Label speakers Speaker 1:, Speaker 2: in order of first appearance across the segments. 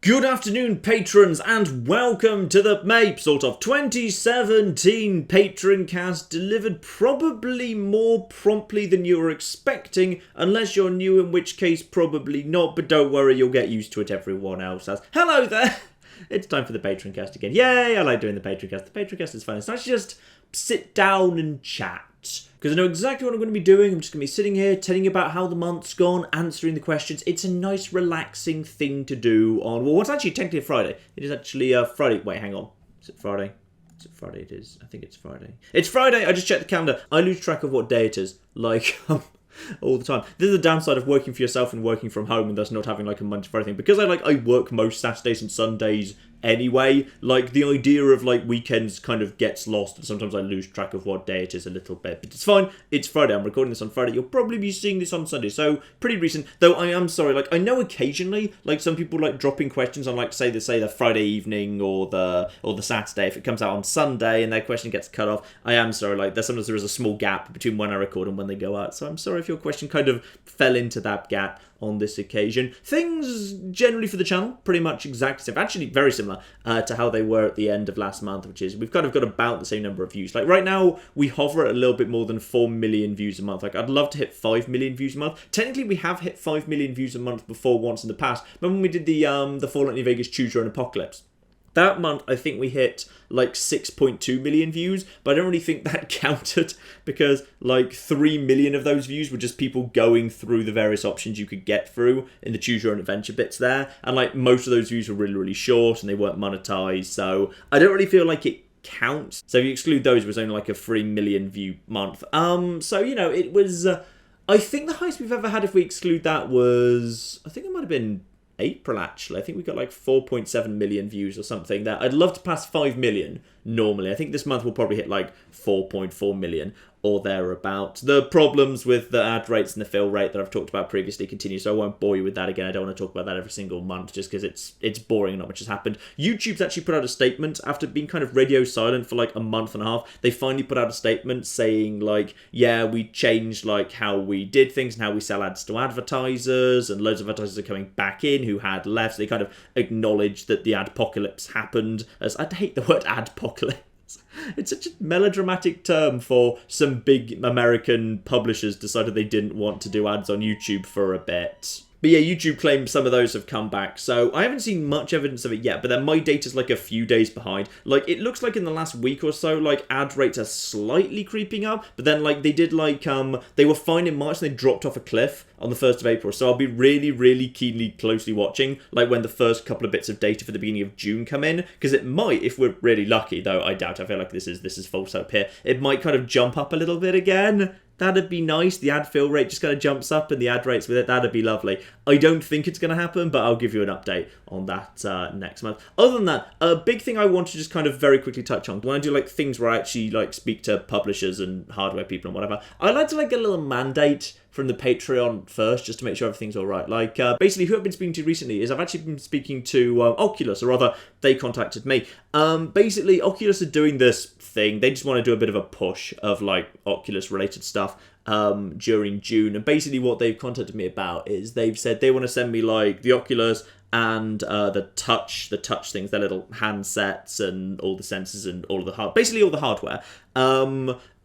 Speaker 1: Good afternoon, patrons, and welcome to the sort of 2017 Patroncast, delivered probably more promptly than you were expecting, unless you're new, in which case probably not, but don't worry, you'll get used to it, everyone else has. Hello there! It's time for the Patroncast again. Yay, I like doing the Patroncast. The Patroncast is fun. It's nice to just sit down and chat. Because I know exactly what I'm going to be doing. I'm just going to be sitting here telling you about how the month's gone, answering the questions. It's a nice, relaxing thing to do on, well, what's actually technically a Friday. It is actually a Friday. Wait, hang on. Is it Friday? Is it Friday? It is. I think it's Friday. It's Friday! I just checked the calendar. I lose track of what day it is. Like, all the time. This is the downside of working for yourself and working from home and thus not having like a Monday to Friday thing. Because I work most Saturdays and Sundays anyway, like the idea of like weekends kind of gets lost and sometimes I lose track of what day it is a little bit, but it's fine. It's Friday. I'm recording this on Friday. You'll probably be seeing this on Sunday, so pretty recent. Though I am sorry, like I know occasionally like some people like dropping questions on like say the Friday evening or the Saturday. If it comes out on Sunday and their question gets cut off, I am sorry, like there is a small gap between when I record and when they go out, so I'm sorry if your question kind of fell into that gap on this occasion. Things generally for the channel pretty much exact same, actually very similar to how they were at the end of last month, which is we've kind of got about the same number of views. Like right now we hover at a little bit more than 4 million views a month. Like I'd love to hit 5 million views a month. Technically we have hit 5 million views a month before once in the past. Remember when we did the Fallout New Vegas Choose Your Own Apocalypse? That month, I think we hit like 6.2 million views, but I don't really think that counted because like 3 million of those views were just people going through the various options you could get through in the Choose Your Own Adventure bits there. And like most of those views were really, really short and they weren't monetized. So I don't really feel like it counts. So if you exclude those, it was only like a 3 million view month. So, you know, it was, I think the highest we've ever had if we exclude that was, I think it might have been April, actually. I think we got like 4.7 million views or something there. I'd love to pass 5 million normally. I think this month we'll probably hit like 4.4 million or thereabouts. The problems with the ad rates and the fill rate that I've talked about previously continue, so I won't bore you with that again. I don't want to talk about that every single month just because it's boring and not much has happened. YouTube's actually put out a statement after being kind of radio silent for like a month and a half. They finally put out a statement saying like, yeah, we changed like how we did things and how we sell ads to advertisers, and loads of advertisers are coming back in who had left. So they kind of acknowledged that the adpocalypse happened. As I hate the word adpocalypse. It's such a melodramatic term for some big American publishers decided they didn't want to do ads on YouTube for a bit. But yeah, YouTube claims some of those have come back, so I haven't seen much evidence of it yet, but then my data's like a few days behind. Like, it looks like in the last week or so, like, ad rates are slightly creeping up, but then, like, they did, like, they were fine in March and they dropped off a cliff on the 1st of April, so I'll be really, really closely watching, like, when the first couple of bits of data for the beginning of June come in, because it might, if we're really lucky, though I doubt, I feel like this is false hope here, it might kind of jump up a little bit again. That'd be nice. The ad fill rate just kind of jumps up and the ad rates with it. That'd be lovely. I don't think it's going to happen, but I'll give you an update on that next month. Other than that, a big thing I want to just kind of very quickly touch on. When I do like things where I actually like speak to publishers and hardware people and whatever, I like to like get a little mandate from the Patreon first, just to make sure everything's all right. Like, basically, who I've been speaking to recently is I've actually been speaking to Oculus, or rather, they contacted me. Basically, Oculus are doing this thing. They just want to do a bit of a push of, like, Oculus-related stuff during June. And basically what they've contacted me about is they've said they want to send me, like, the Oculus and the touch things, their little handsets and all the sensors and all of the basically all the hardware.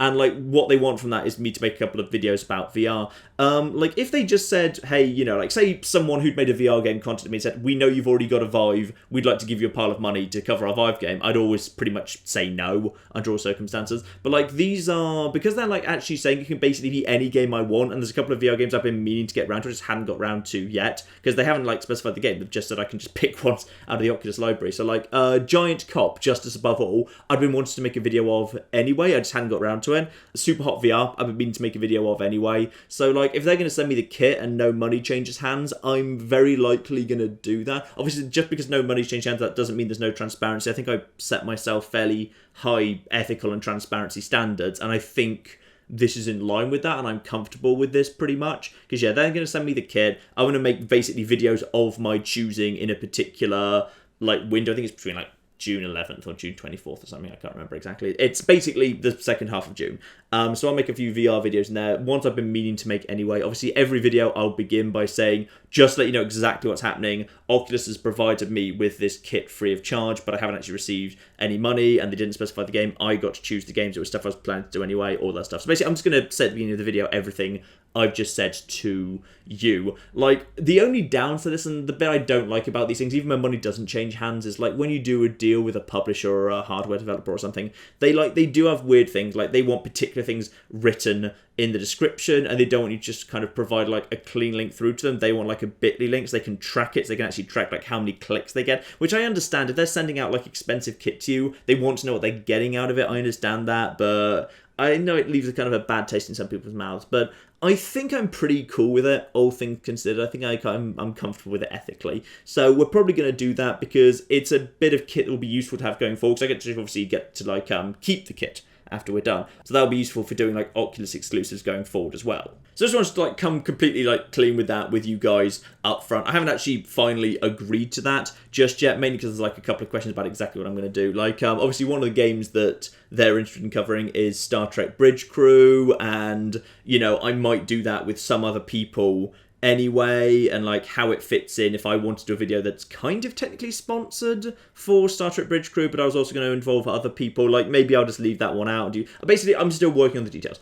Speaker 1: And like what they want from that is me to make a couple of videos about VR. Like if they just said, hey, you know, like say someone who'd made a VR game contacted me and said, we know you've already got a Vive, we'd like to give you a pile of money to cover our Vive game, I'd always pretty much say no under all circumstances. But like these are, because they're like actually saying you can basically be any game I want, and there's a couple of VR games I've been meaning to get around to, I just hadn't got around to yet, because they haven't like specified the game, they've just said I can just pick ones out of the Oculus library. So like Giant Cop, Justice Above All, I'd been wanting to make a video of anyway, I just hadn't got around to it. Super Hot VR, I've been meaning to make a video of anyway. So like if they're going to send me the kit and no money changes hands, I'm very likely going to do that. Obviously, just because no money changes hands, that doesn't mean there's no transparency. I think I set myself fairly high ethical and transparency standards, and I think this is in line with that, and I'm comfortable with this pretty much. Because yeah, they're going to send me the kit. I'm going to make basically videos of my choosing in a particular like window. I think it's between like June 11th or June 24th or something. I can't remember exactly. It's basically the second half of June. So I'll make a few VR videos in there. Ones I've been meaning to make anyway. Obviously, every video I'll begin by saying, just to let you know exactly what's happening, Oculus has provided me with this kit free of charge, but I haven't actually received any money, and they didn't specify the game. I got to choose the games. It was stuff I was planning to do anyway, all that stuff. So basically, I'm just going to say at the beginning of the video everything I've just said to you. Like, the only downside to this, and the bit I don't like about these things, even when money doesn't change hands, is like when you do a deal with a publisher or a hardware developer or something, they do have weird things. Like, they want particular things written in the description, and they don't want you to just kind of provide like a clean link through to them. They want like a bit.ly link so they can track it, so they can actually track like how many clicks they get, which I understand. If they're sending out like expensive kit to you, they want to know what they're getting out of it. I understand that, but I know it leaves a kind of a bad taste in some people's mouths. But I think I'm pretty cool with it, all things considered. I think I'm comfortable with it ethically. So we're probably going to do that because it's a bit of kit that will be useful to have going forward. Because I get to like keep the kit after we're done. So that'll be useful for doing like Oculus exclusives going forward as well. So I just wanted to like come completely like clean with that with you guys up front. I haven't actually finally agreed to that just yet, mainly because there's like a couple of questions about exactly what I'm going to do. Like obviously one of the games that they're interested in covering is Star Trek Bridge Crew, and you know, I might do that with some other people anyway, and like how it fits in if I want to do a video that's kind of technically sponsored for Star Trek Bridge Crew, but I was also going to involve other people. Like maybe I'll just leave that one out. Basically, I'm still working on the details.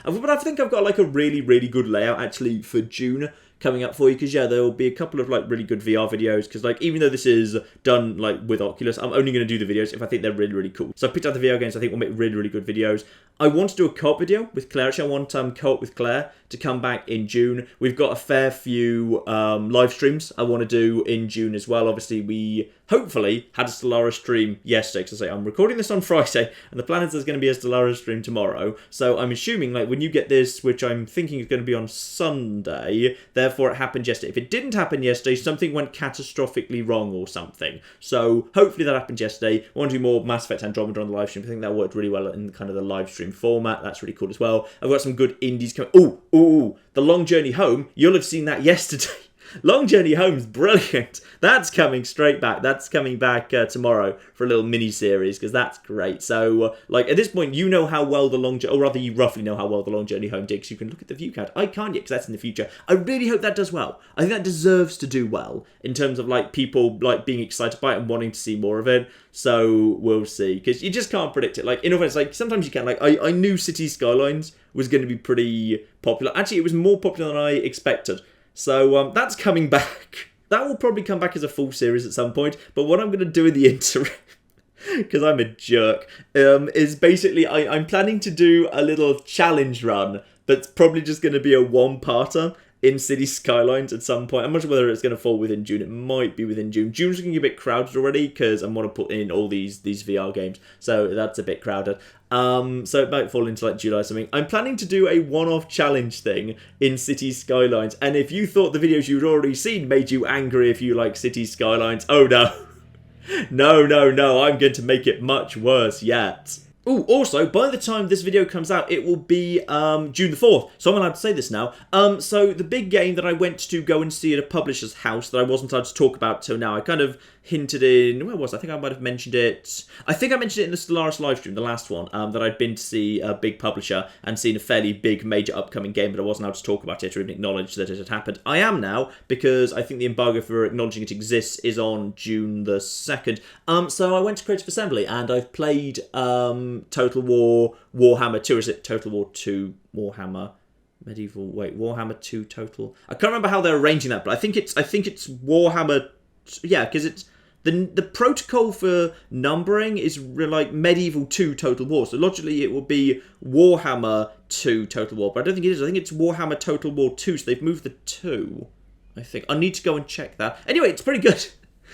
Speaker 1: But I think I've got like a really, really good layout actually for June coming up for you, because yeah, there will be a couple of like really good VR videos, because like even though this is done like with Oculus, I'm only going to do the videos if I think they're really, really cool. So I picked out the VR games I think will make really, really good videos. I want to do a co-op video with Claire. Actually, I want co-op with Claire to come back in June. We've got a fair few live streams I want to do in June as well. Obviously, we hopefully had a Stellaris stream yesterday, because I say I'm recording this on Friday, and the plan is there's going to be a Stellaris stream tomorrow. So I'm assuming like when you get this, which I'm thinking is going to be on Sunday, therefore it happened yesterday. If it didn't happen yesterday, something went catastrophically wrong or something. So hopefully that happened yesterday. I want to do more Mass Effect Andromeda on the live stream. I think that worked really well in kind of the live stream format. That's really cool as well. I've got some good indies coming. Ooh, The Long Journey Home. You'll have seen that yesterday. Long Journey Home's brilliant. That's coming straight back. That's coming back tomorrow for a little mini-series, because that's great. So, like, at this point, you know how well or rather, you roughly know how well The Long Journey Home did, because you can look at the view count. I can't yet, because that's in the future. I really hope that does well. I think that deserves to do well, in terms of, like, people, like, being excited by it and wanting to see more of it. So, we'll see. Because you just can't predict it. Like, in other words, like, sometimes you can. Like, I knew City Skylines was going to be pretty popular. Actually, it was more popular than I expected. So that's coming back. That will probably come back as a full series at some point. But what I'm going to do in the interim, because I'm a jerk, is basically I'm planning to do a little challenge run that's probably just going to be a one-parter in City Skylines at some point. I'm not sure whether it's going to fall within June. It might be within June. June's going to get a bit crowded already, because I want to put in all these VR games. So that's a bit crowded. So it might fall into like July or something. I'm planning to do a one-off challenge thing in City Skylines. And if you thought the videos you'd already seen made you angry if you like City Skylines, oh no. No, I'm going to make it much worse yet. Ooh, also, by the time this video comes out, it will be June the 4th. So I'm allowed to say this now. So the big game that I went to go and see at a publisher's house that I wasn't allowed to talk about till now, I kind of hinted in, where was I? I think I might have mentioned it. I think I mentioned it in the Stellaris livestream, the last one, that I'd been to see a big publisher and seen a fairly big, major upcoming game, but I wasn't allowed to talk about it or even acknowledge that it had happened. I am now, because I think the embargo for acknowledging it exists is on June the 2nd. So I went to Creative Assembly, and I've played Total War Warhammer 2, or is it Total War 2 Warhammer Warhammer 2 Total? I can't remember how they're arranging that, but I think it's Warhammer, yeah, because it's the protocol for numbering is like Medieval 2 Total War, so logically it will be Warhammer 2 Total War, but I don't think it is. I think it's Warhammer Total War 2, so they've moved the 2, I think. I need to go and check that. Anyway, it's pretty good.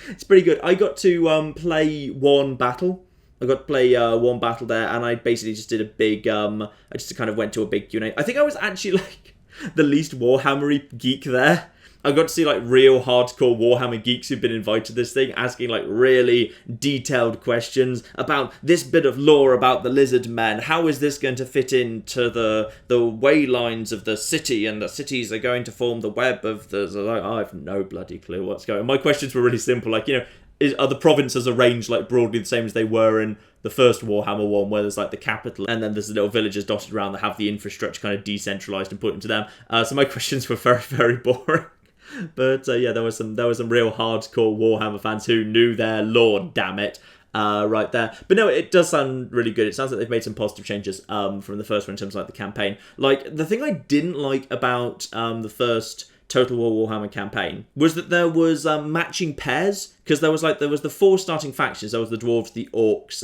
Speaker 1: It's pretty good. I got to play one battle. I got to play one battle there, and I basically just did a big, I just kind of went to a big Q&A. I think I was actually, like, the least Warhammer-y geek there. I got to see, like, real hardcore Warhammer geeks who've been invited to this thing, asking, like, really detailed questions about this bit of lore about the lizard men. How is this going to fit into the way lines of the city, and the cities are going to form the web of the... I have no bloody clue what's going on. My questions were really simple, like, you know, are the provinces arranged like broadly the same as they were in the first Warhammer one, where there's like the capital, and then there's the little villages dotted around that have the infrastructure kind of decentralized and put into them. So my questions were very, very boring. But yeah, there was some real hardcore Warhammer fans who knew their lore, damn it, right there. But no, it does sound really good. It sounds like they've made some positive changes from the first one in terms of like the campaign. Like, the thing I didn't like about the first Total War Warhammer campaign was that there was matching pairs, because there was the 4 starting factions. There was the dwarves, the orcs,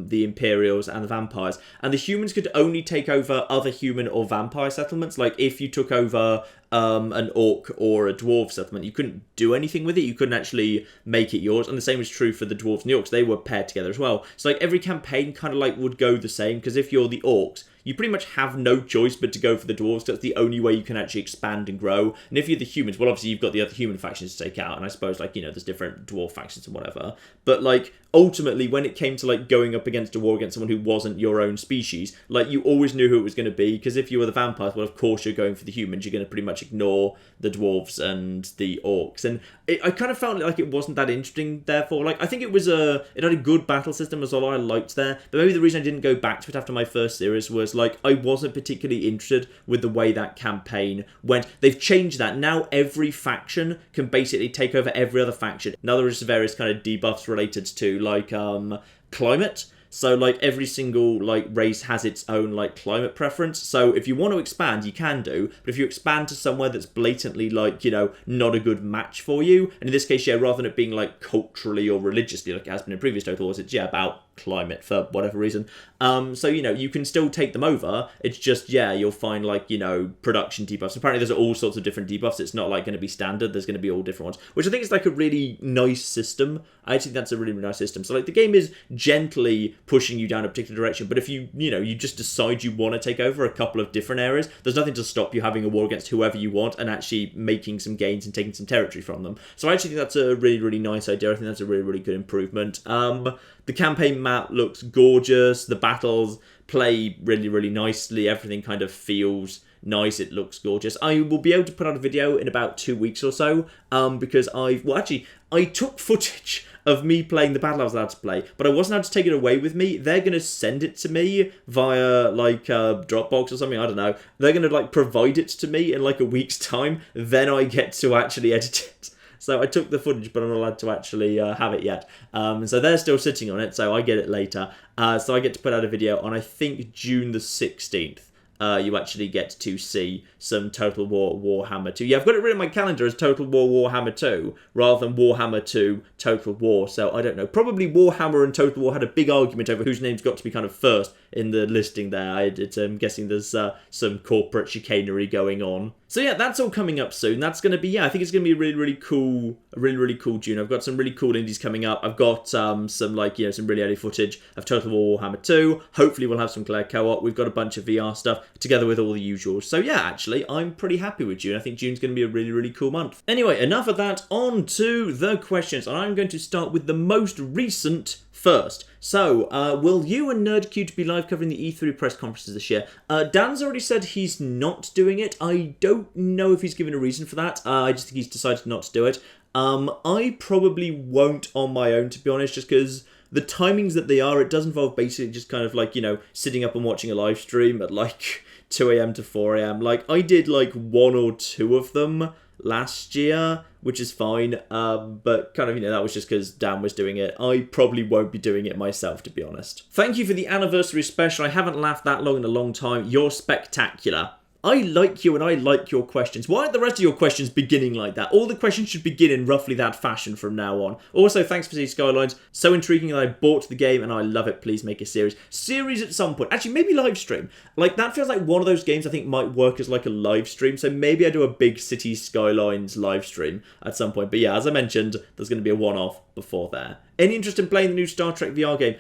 Speaker 1: the Imperials, and the vampires, and the humans could only take over other human or vampire settlements. Like, if you took over an orc or a dwarf settlement, you couldn't do anything with it. You couldn't actually make it yours. And the same was true for the dwarves and the orcs. They were paired together as well. So like every campaign kind of like would go the same, because if you're the orcs, you pretty much have no choice but to go for the dwarves. That's the only way you can actually expand and grow. And if you're the humans, well, obviously you've got the other human factions to take out, and I suppose, like, you know, there's different dwarf factions and whatever. But like, ultimately, when it came to like going up against a war against someone who wasn't your own species, like, you always knew who it was going to be, because if you were the vampires, well, of course you're going for the humans. You're going to pretty much ignore the dwarves and the orcs. And I kind of felt like it wasn't that interesting, therefore. Like, I think it had a good battle system, was all I liked there. But maybe the reason I didn't go back to it after my first series was, like, I wasn't particularly interested with the way that campaign went. They've changed that. Now every faction can basically take over every other faction. Now there's various kind of debuffs related to, like, climate. So, like, every single, like, race has its own, like, climate preference. So, if you want to expand, you can do. But if you expand to somewhere that's blatantly, like, you know, not a good match for you, and in this case, yeah, rather than it being, like, culturally or religiously, like it has been in previous Total Wars, it's, yeah, about climate for whatever reason. So, you know, you can still take them over. It's just, yeah, you'll find, like, you know, production debuffs. Apparently, there's all sorts of different debuffs. It's not, like, going to be standard. There's going to be all different ones, which I think is, like, a really nice system. I think that's a really, really nice system. So, like, the game is gently pushing you down a particular direction, but if you just decide you want to take over a couple of different areas, there's nothing to stop you having a war against whoever you want and actually making some gains and taking some territory from them. So I actually think that's a really, really nice idea. I think that's a really, really good improvement. The campaign map looks gorgeous. The battles play really, really nicely. Everything kind of feels nice. It looks gorgeous. I will be able to put out a video in about 2 weeks or so, because I took footage of me playing the battle I was allowed to play, but I wasn't allowed to take it away with me. They're going to send it to me via, like, Dropbox or something, I don't know. They're going to, like, provide it to me in, like, a week's time, then I get to actually edit it. So I took the footage, but I'm not allowed to actually have it yet. So they're still sitting on it, so I get it later. So I get to put out a video on, I think, June the 16th. You actually get to see some Total War Warhammer 2. Yeah, I've got it written in my calendar as Total War Warhammer 2, rather than Warhammer 2 Total War. So, I don't know. Probably Warhammer and Total War had a big argument over whose name's got to be kind of first in the listing there. I'm guessing there's some corporate chicanery going on. So yeah, that's all coming up soon. That's going to be, yeah, I think it's going to be a really, really cool June. I've got some really cool indies coming up. I've got some, like, you know, some really early footage of Total War Warhammer 2. Hopefully we'll have some Claire co-op. We've got a bunch of VR stuff, together with all the usuals. So yeah, actually, I'm pretty happy with June. I think June's going to be a really, really cool month. Anyway, enough of that. On to the questions. And I'm going to start with the most recent first. So, will you and NerdCute be live covering the E3 press conferences this year? Dan's already said he's not doing it. I don't know if he's given a reason for that. I just think he's decided not to do it. I probably won't on my own, to be honest, just because the timings that they are, it does involve basically just kind of like, you know, sitting up and watching a live stream at like 2 a.m. to 4 a.m. Like, I did like 1 or 2 of them last year, which is fine, but kind of, you know, that was just because Dan was doing it. I probably won't be doing it myself, to be honest. Thank you for the anniversary special. I haven't laughed that long in a long time. You're spectacular. I like you and I like your questions. Why aren't the rest of your questions beginning like that? All the questions should begin in roughly that fashion from now on. Also, thanks for City Skylines. So intriguing that I bought the game and I love it. Please make a series. Series at some point. Actually, maybe live stream. Like, that feels like one of those games I think might work as like a live stream. So maybe I do a big City Skylines live stream at some point. But yeah, as I mentioned, there's going to be a one-off before there. Any interest in playing the new Star Trek VR game?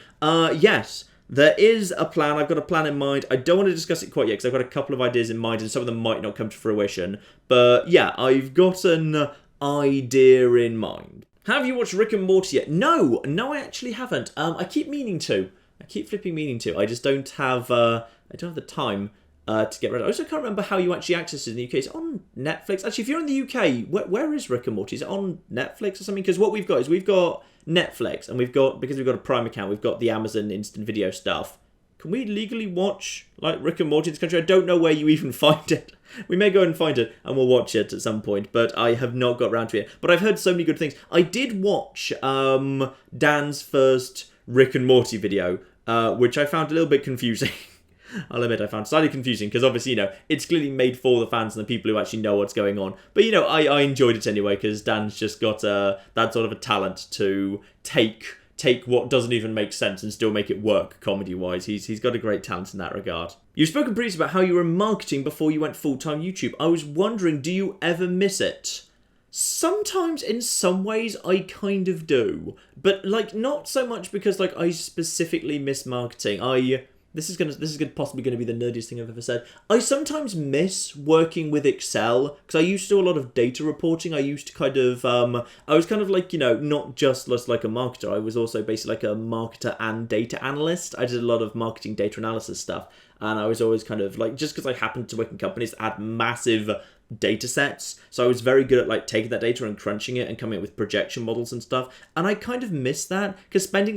Speaker 1: Yes. There is a plan. I've got a plan in mind. I don't want to discuss it quite yet because I've got a couple of ideas in mind and some of them might not come to fruition. But yeah, I've got an idea in mind. Have you watched Rick and Morty yet? No, I actually haven't. I keep meaning to. I keep flipping meaning to. I just don't have. I don't have the time to get rid of it. I also can't remember how you actually access it in the UK. Is it on Netflix? Actually, if you're in the UK, where is Rick and Morty? Is it on Netflix or something? Because what we've got is we've got Netflix, and because we've got a Prime account, we've got the Amazon Instant Video stuff. Can we legally watch, like, Rick and Morty in this country? I don't know where you even find it. We may go and find it, and we'll watch it at some point, but I have not got around to it. But I've heard so many good things. I did watch Dan's first Rick and Morty video, which I found a little bit confusing. I'll admit I found slightly confusing, because obviously, it's clearly made for the fans and the people who actually know what's going on. But, I enjoyed it anyway, because Dan's just got that sort of a talent to take what doesn't even make sense and still make it work comedy-wise. He's got a great talent in that regard. You've spoken previously about how you were in marketing before you went full-time YouTube. I was wondering, do you ever miss it? Sometimes, in some ways, I kind of do. But, not so much because, I specifically miss marketing. This is possibly going to be the nerdiest thing I've ever said. I sometimes miss working with Excel, because I used to do a lot of data reporting. I used to kind of, I was kind of not just like a marketer. I was also basically like a marketer and data analyst. I did a lot of marketing data analysis stuff. And I was always kind of just because I happened to work in companies that had massive data sets, so I was very good at taking that data and crunching it and coming up with projection models and stuff. And I kind of miss that, because spending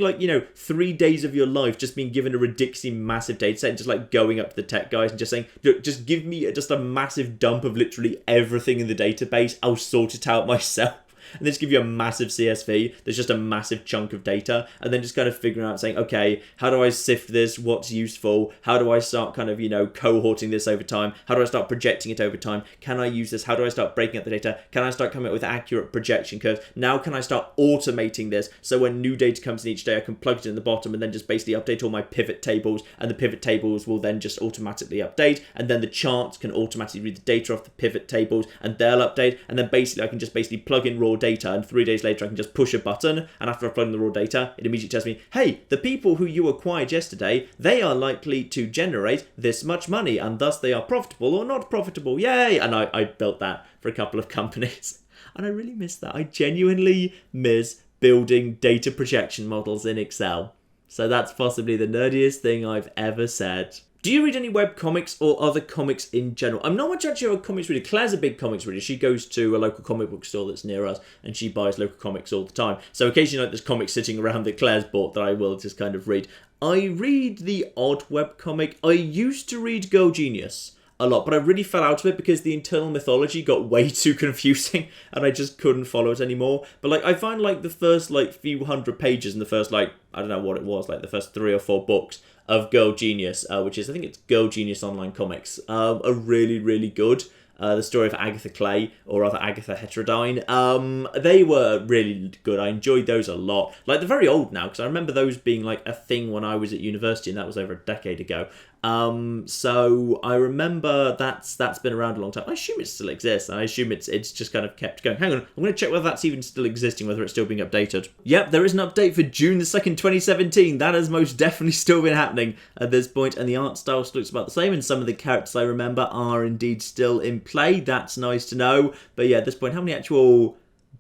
Speaker 1: 3 days of your life just being given a ridiculously massive data set and just going up to the tech guys and just saying, look, just give me just a massive dump of literally everything in the database, I'll sort it out myself. And they just give you a massive CSV. There's just a massive chunk of data. And then just kind of figuring out saying, okay, how do I sift this? What's useful? How do I start kind of, cohorting this over time? How do I start projecting it over time? Can I use this? How do I start breaking up the data? Can I start coming up with accurate projection curves? Now can I start automating this? So when new data comes in each day, I can plug it in the bottom and then just basically update all my pivot tables. And the pivot tables will then just automatically update. And then the charts can automatically read the data off the pivot tables and they'll update. And then basically I can just basically plug in raw data, and 3 days later I can just push a button, and after I've plugged in the raw data, it immediately tells me, hey, the people who you acquired yesterday, they are likely to generate this much money, and thus they are profitable or not profitable. Yay! And I built that for a couple of companies. And I really miss that. I genuinely miss building data projection models in Excel. So that's possibly the nerdiest thing I've ever said. Do you read any webcomics or other comics in general? I'm not much actually a comics reader. Claire's a big comics reader. She goes to a local comic book store that's near us, and she buys local comics all the time. So occasionally there's comics sitting around that Claire's bought that I will just kind of read. I read the odd webcomic. I used to read Girl Genius a lot, but I really fell out of it because the internal mythology got way too confusing and I just couldn't follow it anymore. But I find the first few hundred pages in the first I don't know what it was, the first 3 or 4 books of Girl Genius, which is, I think it's Girl Genius Online Comics, are really, really good. The story of Agatha Clay, or rather Agatha Heterodyne, they were really good. I enjoyed those a lot. They're very old now, because I remember those being a thing when I was at university, and that was over a decade ago. So I remember that's been around a long time. I assume it still exists, and I assume it's just kind of kept going. Hang on, I'm going to check whether that's even still existing, whether it's still being updated. Yep, there is an update for June the 2nd, 2017. That has most definitely still been happening at this point, and the art style still looks about the same, and some of the characters I remember are indeed still in play. That's nice to know. But yeah, at this point, how many actual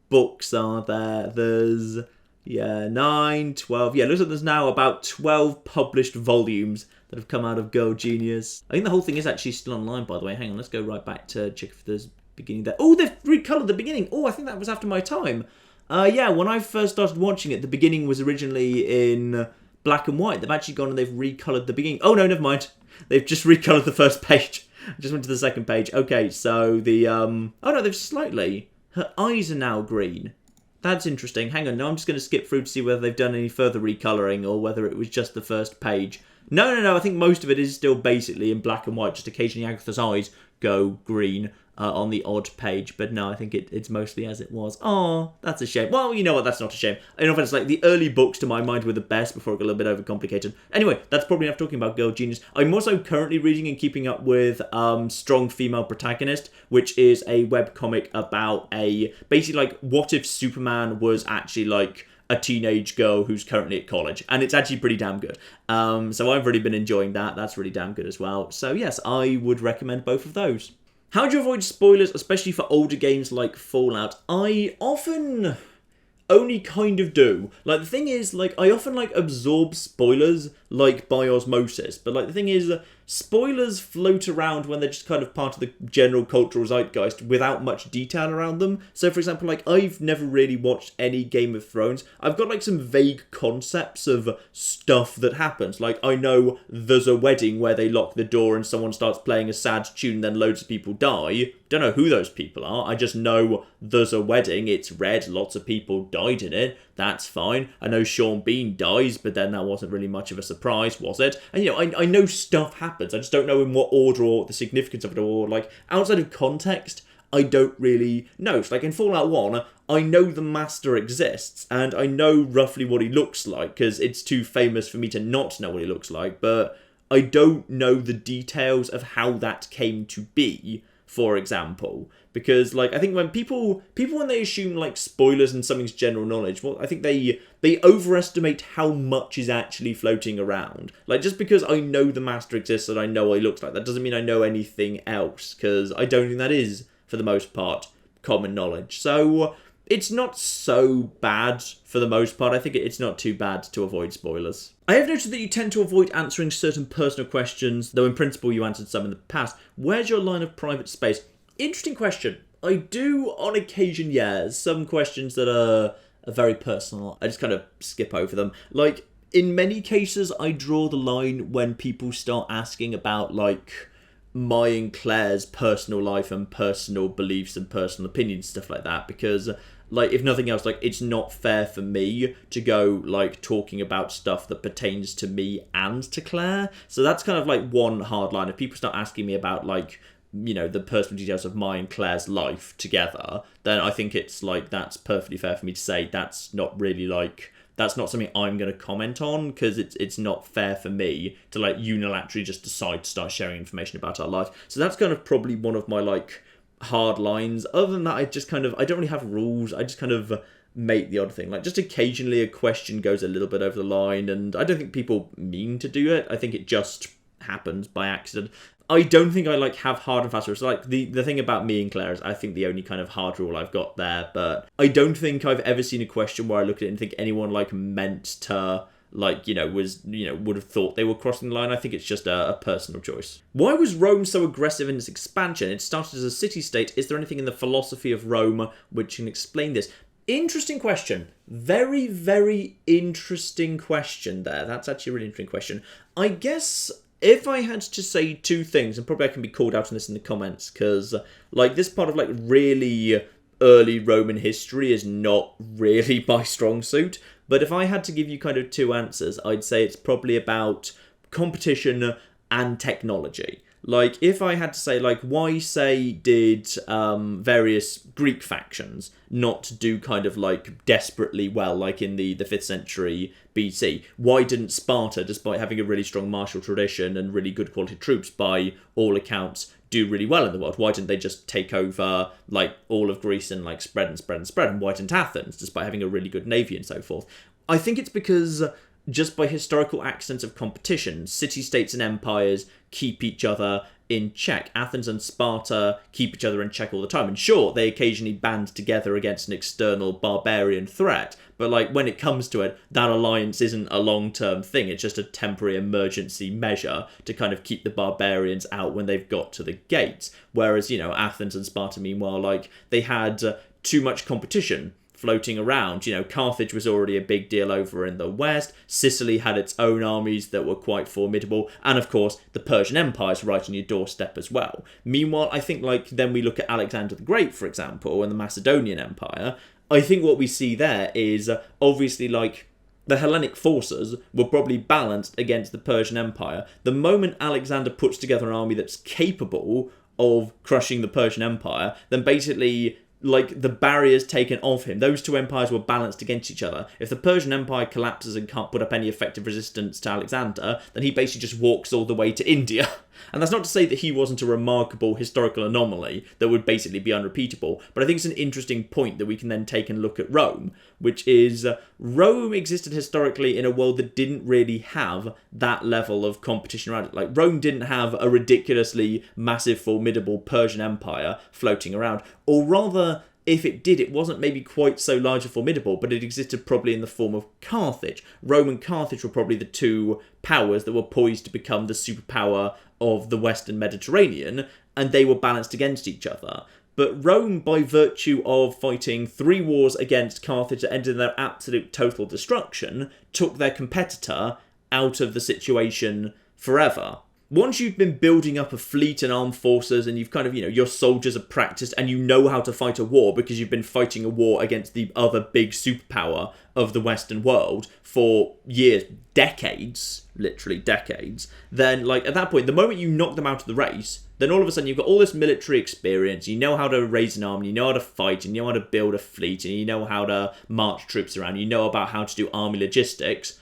Speaker 1: books are there? There's 9, 12. Yeah, it looks like there's now about 12 published volumes that have come out of Girl Genius. I think the whole thing is actually still online, by the way. Hang on, let's go right back to check if there's beginning there. Oh, they've recolored the beginning. Oh, I think that was after my time. Yeah, when I first started watching it, the beginning was originally in black and white. They've actually gone and they've recolored the beginning. Oh, no, never mind. They've just recolored the first page. I just went to the second page. Okay, so the, oh no, they've slightly... Her eyes are now green. That's interesting. Hang on, no, I'm just going to skip through to see whether they've done any further recolouring or whether it was just the first page. No, I think most of it is still basically in black and white. Just occasionally Agatha's eyes go green on the odd page. But no, I think it's mostly as it was. Oh, that's a shame. Well, you know what, that's not a shame. In all fairness, the early books to my mind were the best before it got a little bit overcomplicated. Anyway, that's probably enough talking about Girl Genius. I'm also currently reading and keeping up with Strong Female Protagonist, which is a webcomic about basically what if Superman was actually a teenage girl who's currently at college, and it's actually pretty damn good. So I've really been enjoying that. That's really damn good as well. So yes, I would recommend both of those. How do you avoid spoilers, especially for older games like Fallout? I often only kind of do. The thing is, I often absorb spoilers by osmosis, but the thing is, spoilers float around when they're just kind of part of the general cultural zeitgeist without much detail around them. So, for example, like, I've never really watched any Game of Thrones. I've got, like, some vague concepts of stuff that happens. Like, I know there's a wedding where they lock the door and someone starts playing a sad tune and then loads of people die. Don't know who those people are. I just know there's a wedding. It's red. Lots of people died in it. That's fine. I know Sean Bean dies, but then that wasn't really much of a surprise, was it? And, you know, I know stuff happens. I just don't know in what order or the significance of it, or, like, outside of context, I don't really know. So, like, in Fallout 1, I know the Master exists, and I know roughly what he looks like, because it's too famous for me to not know what he looks like, but I don't know the details of how that came to be, for example. Because, like, I think when people when they assume, like, spoilers and something's general knowledge, well, I think they overestimate how much is actually floating around. Like, just because I know the Master exists and I know what he looks like, that doesn't mean I know anything else, because I don't think that is, for the most part, common knowledge. So, it's not so bad for the most part. I think it's not too bad to avoid spoilers. I have noted that you tend to avoid answering certain personal questions, though in principle you answered some in the past. Where's your line of private space? Interesting question. I do, on occasion, yeah, some questions that are very personal. I just kind of skip over them. Like, in many cases, I draw the line when people start asking about, like, my and Claire's personal life and personal beliefs and personal opinions, stuff like that, because, like, if nothing else, like, it's not fair for me to go, like, talking about stuff that pertains to me and to Claire. So that's kind of, like, one hard line. If people start asking me about, like, you know, the personal details of my and Claire's life together, then I think it's, like, that's perfectly fair for me to say that's not really, like, that's not something I'm going to comment on, because it's not fair for me to, like, unilaterally just decide to start sharing information about our life. So that's kind of probably one of my, like, hard lines. Other than that, I don't really have rules. I just kind of make the odd thing. Like, just occasionally a question goes a little bit over the line, and I don't think people mean to do it. I think it just happens by accident. I don't think I, like, have hard and fast rules. Like, the thing about me and Claire is, I think, the only kind of hard rule I've got there, but I don't think I've ever seen a question where I look at it and think anyone, like, meant to, like, you know, would have thought they were crossing the line. I think it's just a personal choice. Why was Rome so aggressive in its expansion? It started as a city-state. Is there anything in the philosophy of Rome which can explain this? Interesting question. Very, very interesting question there. That's actually a really interesting question. I guess if I had to say two things, and probably I can be called out on this in the comments, because, like, this part of, like, really early Roman history is not really my strong suit, but if I had to give you kind of two answers, I'd say it's probably about competition and technology. Like, if I had to say, like, why, say, did various Greek factions not do kind of, like, desperately well, like in the 5th century BC? Why didn't Sparta, despite having a really strong martial tradition and really good quality troops, by all accounts, do really well in the world? Why didn't they just take over, like, all of Greece and, like, spread and spread and spread? And why didn't Athens, despite having a really good navy and so forth? I think it's because, just by historical accidents of competition, city-states and empires keep each other in check. Athens and Sparta keep each other in check all the time. And sure, they occasionally band together against an external barbarian threat, but, like, when it comes to it, that alliance isn't a long-term thing. It's just a temporary emergency measure to kind of keep the barbarians out when they've got to the gates. Whereas, you know, Athens and Sparta, meanwhile, like, they had too much competition floating around. You know, Carthage was already a big deal over in the west. Sicily had its own armies that were quite formidable. And, of course, the Persian Empire's right on your doorstep as well. Meanwhile, I think, like, then we look at Alexander the Great, for example, and the Macedonian Empire. I think what we see there is, obviously, like, the Hellenic forces were probably balanced against the Persian Empire. The moment Alexander puts together an army that's capable of crushing the Persian Empire, then basically, like, the barriers taken off him. Those two empires were balanced against each other. If the Persian Empire collapses and can't put up any effective resistance to Alexander, then he basically just walks all the way to India. And that's not to say that he wasn't a remarkable historical anomaly that would basically be unrepeatable, but I think it's an interesting point that we can then take and look at Rome, which is Rome existed historically in a world that didn't really have that level of competition around it. Like, Rome didn't have a ridiculously massive, formidable Persian Empire floating around, or rather, if it did, it wasn't maybe quite so large and formidable, but it existed probably in the form of Carthage. Rome and Carthage were probably the two powers that were poised to become the superpower of the Western Mediterranean, and they were balanced against each other. But Rome, by virtue of fighting 3 wars against Carthage that ended in their absolute total destruction, took their competitor out of the situation forever. Once you've been building up a fleet and armed forces and you've kind of, your soldiers are practiced and you know how to fight a war because you've been fighting a war against the other big superpower of the Western world for years, decades, literally decades, then, at that point, the moment you knock them out of the race, then all of a sudden you've got all this military experience, you know how to raise an army, you know how to fight, you know how to build a fleet, and you know how to march troops around, you know about how to do army logistics,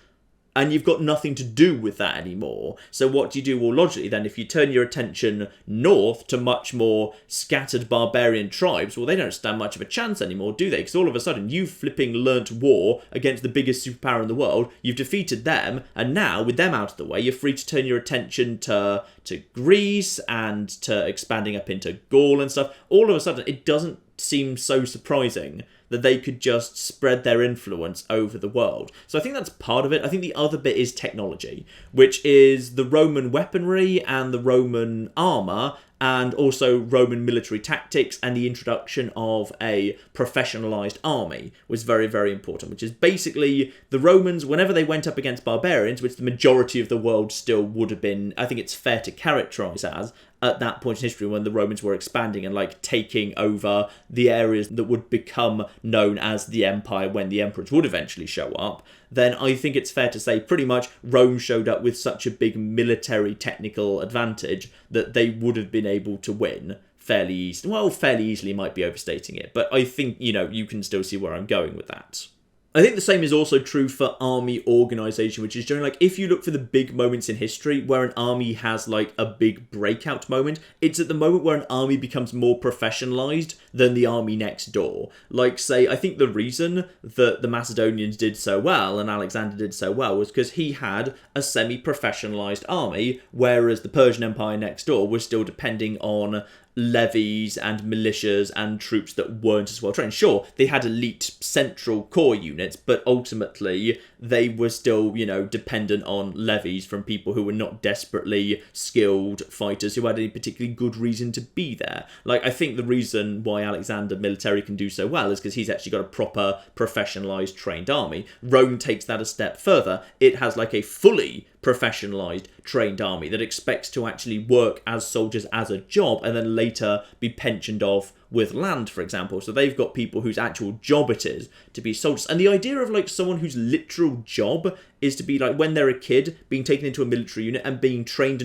Speaker 1: and you've got nothing to do with that anymore. So what do you do? Well, logically then, if you turn your attention north to much more scattered barbarian tribes, well, they don't stand much of a chance anymore, do they? Because all of a sudden, you've flipping learnt war against the biggest superpower in the world, you've defeated them, and now, with them out of the way, you're free to turn your attention to Greece and to expanding up into Gaul and stuff. All of a sudden, it doesn't seem so surprising that they could just spread their influence over the world. So I think that's part of it. I think the other bit is technology, which is the Roman weaponry and the Roman armour, and also Roman military tactics, and the introduction of a professionalised army was very, very important, which is basically the Romans, whenever they went up against barbarians, which the majority of the world still would have been, I think it's fair to characterise as, at that point in history when the Romans were expanding and taking over the areas that would become known as the empire when the emperors would eventually show up, then I think it's fair to say pretty much Rome showed up with such a big military technical advantage that they would have been able to win fairly easily. Well, fairly easily might be overstating it, but I think, you can still see where I'm going with that. I think the same is also true for army organisation, which is generally if you look for the big moments in history where an army has a big breakout moment, it's at the moment where an army becomes more professionalised than the army next door. Say, I think the reason that the Macedonians did so well and Alexander did so well was because he had a semi-professionalised army, whereas the Persian Empire next door was still depending on levies and militias and troops that weren't as well trained. Sure, they had elite central core units, but ultimately they were still, dependent on levies from people who were not desperately skilled fighters who had any particularly good reason to be there. I think the reason why Alexander military can do so well is because he's actually got a proper professionalised trained army. Rome takes that a step further. It has a fully professionalised trained army that expects to actually work as soldiers as a job and then later be pensioned off with land, for example. So they've got people whose actual job it is to be soldiers. And the idea of someone whose literal job is to be when they're a kid, being taken into a military unit and being trained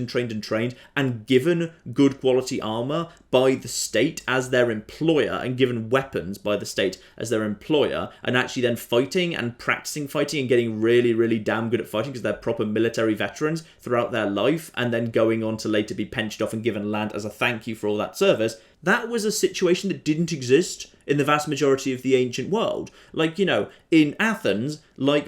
Speaker 1: and given good quality armour by the state as their employer and given weapons by the state as their employer, and actually then fighting and practicing fighting and getting really, really damn good at fighting because they're proper military veterans throughout their life, and then going on to later be pensioned off and given land as a thank you for all that service. That was a situation that didn't exist in the vast majority of the ancient world. In Athens,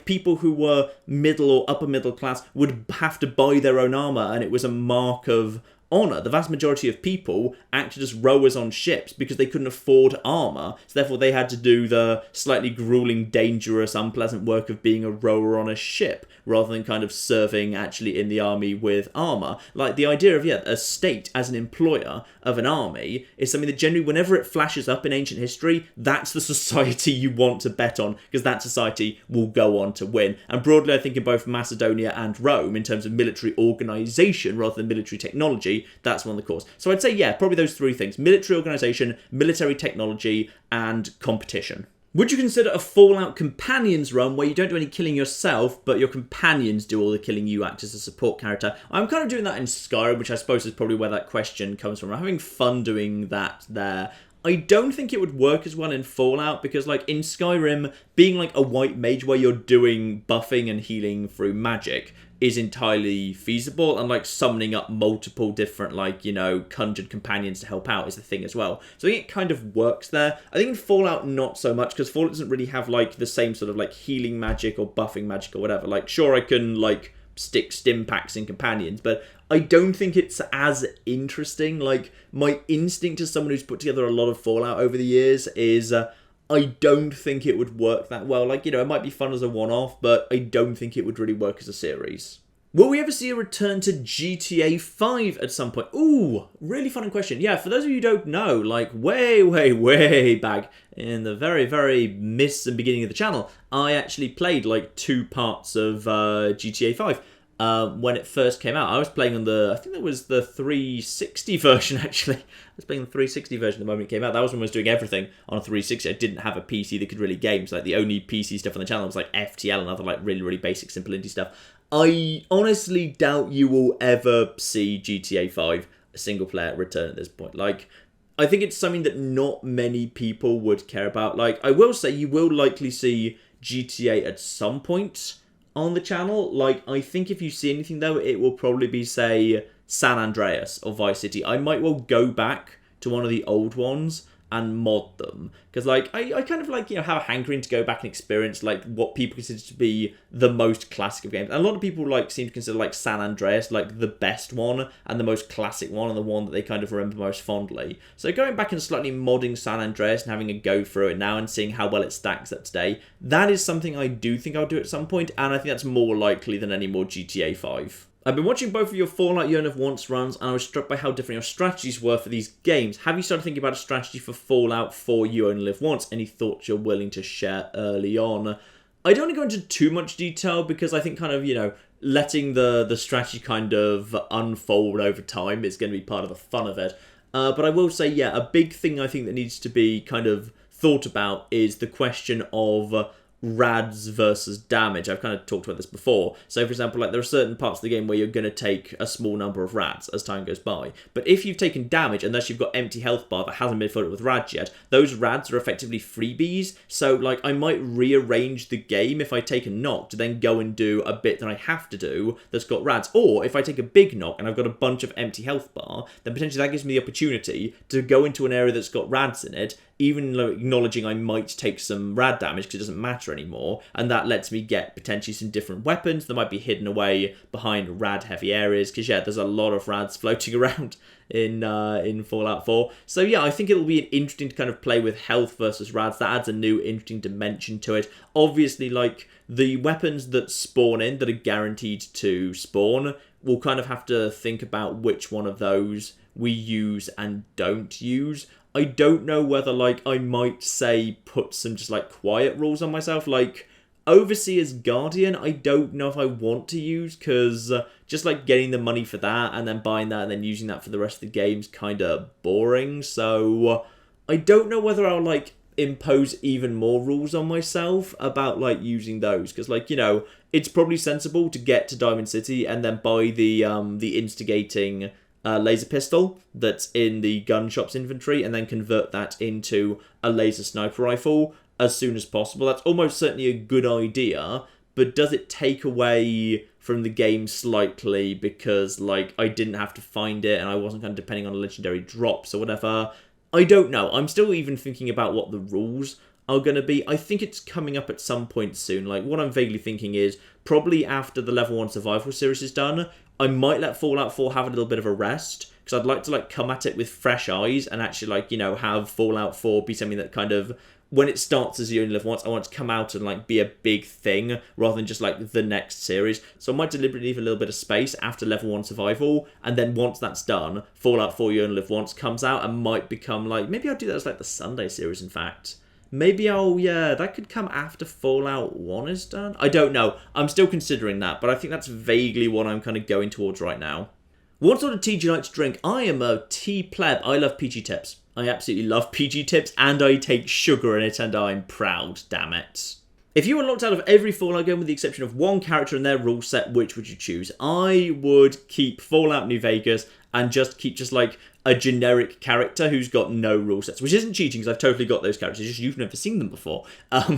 Speaker 1: people who were middle or upper middle class would have to buy their own armour, and it was a mark of honour. The vast majority of people acted as rowers on ships because they couldn't afford armour, so therefore they had to do the slightly grueling, dangerous, unpleasant work of being a rower on a ship, rather than kind of serving actually in the army with armour. The idea of, a state as an employer of an army is something that generally, whenever it flashes up in ancient history, that's the society you want to bet on, because that society will go on to win. And broadly, I think in both Macedonia and Rome, in terms of military organisation rather than military technology, that's one of the cores. So I'd say, probably those 3 things: military organisation, military technology, and competition. Would you consider a Fallout Companions run where you don't do any killing yourself, but your companions do all the killing, you act as a support character? I'm kind of doing that in Skyrim, which I suppose is probably where that question comes from. I'm having fun doing that there. I don't think it would work as well in Fallout, because in Skyrim, being a white mage where you're doing buffing and healing through magic is entirely feasible, and summoning up multiple different conjured companions to help out is the thing as well. So I think it kind of works there. I think in Fallout not so much, because Fallout doesn't really have the same sort of healing magic or buffing magic or whatever. Sure, I can stick stim packs and companions, but I don't think it's as interesting. Like, my instinct as someone who's put together a lot of Fallout over the years is I don't think it would work that well. Like, it might be fun as a one-off, but I don't think it would really work as a series. Will we ever see a return to GTA 5 at some point? Ooh, really fun question. Yeah, for those of you who don't know, like way back in the very midst and beginning of the channel, I actually played like 2 parts of GTA 5. When it first came out, I was playing on I think that was the 360 version, actually. I was playing the 360 version the moment it came out. That was when I was doing everything on a 360. I didn't have a PC that could really game, so like, the only PC stuff on the channel was like FTL and other like really basic simple indie stuff. I honestly doubt you will ever see GTA 5 a single player return at this point. Like, I think it's something that not many people would care about. Like, I will say you will likely see GTA at some point on the channel. Like, I think if you see anything, though, it will probably be, say, San Andreas or Vice City. I might well go back to one of the old ones and mod them, because like I kind of like have a hankering to go back and experience like what people consider to be the most classic of games. And a lot of people like seem to consider like San Andreas like the best one and the most classic one and the one that they kind of remember most fondly. So going back and slightly modding San Andreas and having a go through it now and seeing how well it stacks up today, that is something I do think I'll do at some point, and I think that's more likely than any more GTA 5. I've been watching both of your Fallout You Only Live Once runs, and I was struck by how different your strategies were for these games. Have you started thinking about a strategy for Fallout 4 You Only Live Once? Any thoughts you're willing to share early on? I don't want to go into too much detail because I think kind of, letting the strategy kind of unfold over time is going to be part of the fun of it. But I will say, yeah, a big thing I think that needs to be kind of thought about is the question of rads versus damage. I've kind of talked about this before. So, for example, like there are certain parts of the game where you're going to take a small number of rads as time goes by. But if you've taken damage, unless you've got empty health bar that hasn't been filled up with rads yet, those rads are effectively freebies. So, like, I might rearrange the game if I take a knock to then go and do a bit that I have to do that's got rads. Or if I take a big knock and I've got a bunch of empty health bar, then potentially that gives me the opportunity to go into an area that's got rads in it, even acknowledging I might take some rad damage because it doesn't matter anymore, and that lets me get potentially some different weapons that might be hidden away behind rad heavy areas, because yeah, there's a lot of rads floating around in Fallout 4. So yeah, I think it'll be interesting to kind of play with health versus rads. That adds a new interesting dimension to it. Obviously, like, the weapons that spawn in that are guaranteed to spawn, we'll kind of have to think about which one of those we use and don't use. I don't know whether, like, I might say put some just, like, quiet rules on myself. Like, Overseer's Guardian, I don't know if I want to use, because just, like, getting the money for that and then buying that and then using that for the rest of the game's kind of boring. So, I don't know whether I'll, like, impose even more rules on myself about, like, using those. Because, like, it's probably sensible to get to Diamond City and then buy the instigating laser pistol that's in the gun shop's inventory and then convert that into a laser sniper rifle as soon as possible. That's almost certainly a good idea, but does it take away from the game slightly because, like, I didn't have to find it and I wasn't kind of depending on legendary drops or whatever? I don't know. I'm still even thinking about what the rules are going to be. I think it's coming up at some point soon. Like, what I'm vaguely thinking is probably after the level 1 survival series is done, I might let Fallout 4 have a little bit of a rest, because I'd like to, like, come at it with fresh eyes and actually, like, have Fallout 4 be something that kind of, when it starts as You Only Live Once, I want to come out and, like, be a big thing rather than just, like, the next series. So I might deliberately leave a little bit of space after level 1 survival, and then once that's done, Fallout 4 You Only Live Once comes out and might become, like, maybe I'll do that as, like, the Sunday series, in fact. Maybe that could come after Fallout 1 is done? I don't know. I'm still considering that, but I think that's vaguely what I'm kind of going towards right now. What sort of tea do you like to drink? I am a tea pleb. I love PG Tips. I absolutely love PG Tips, and I take sugar in it, and I'm proud, damn it. If you were locked out of every Fallout game with the exception of one character and their rule set, which would you choose? I would keep Fallout New Vegas and just keep like a generic character who's got no rule sets, which isn't cheating because I've totally got those characters, just you've never seen them before,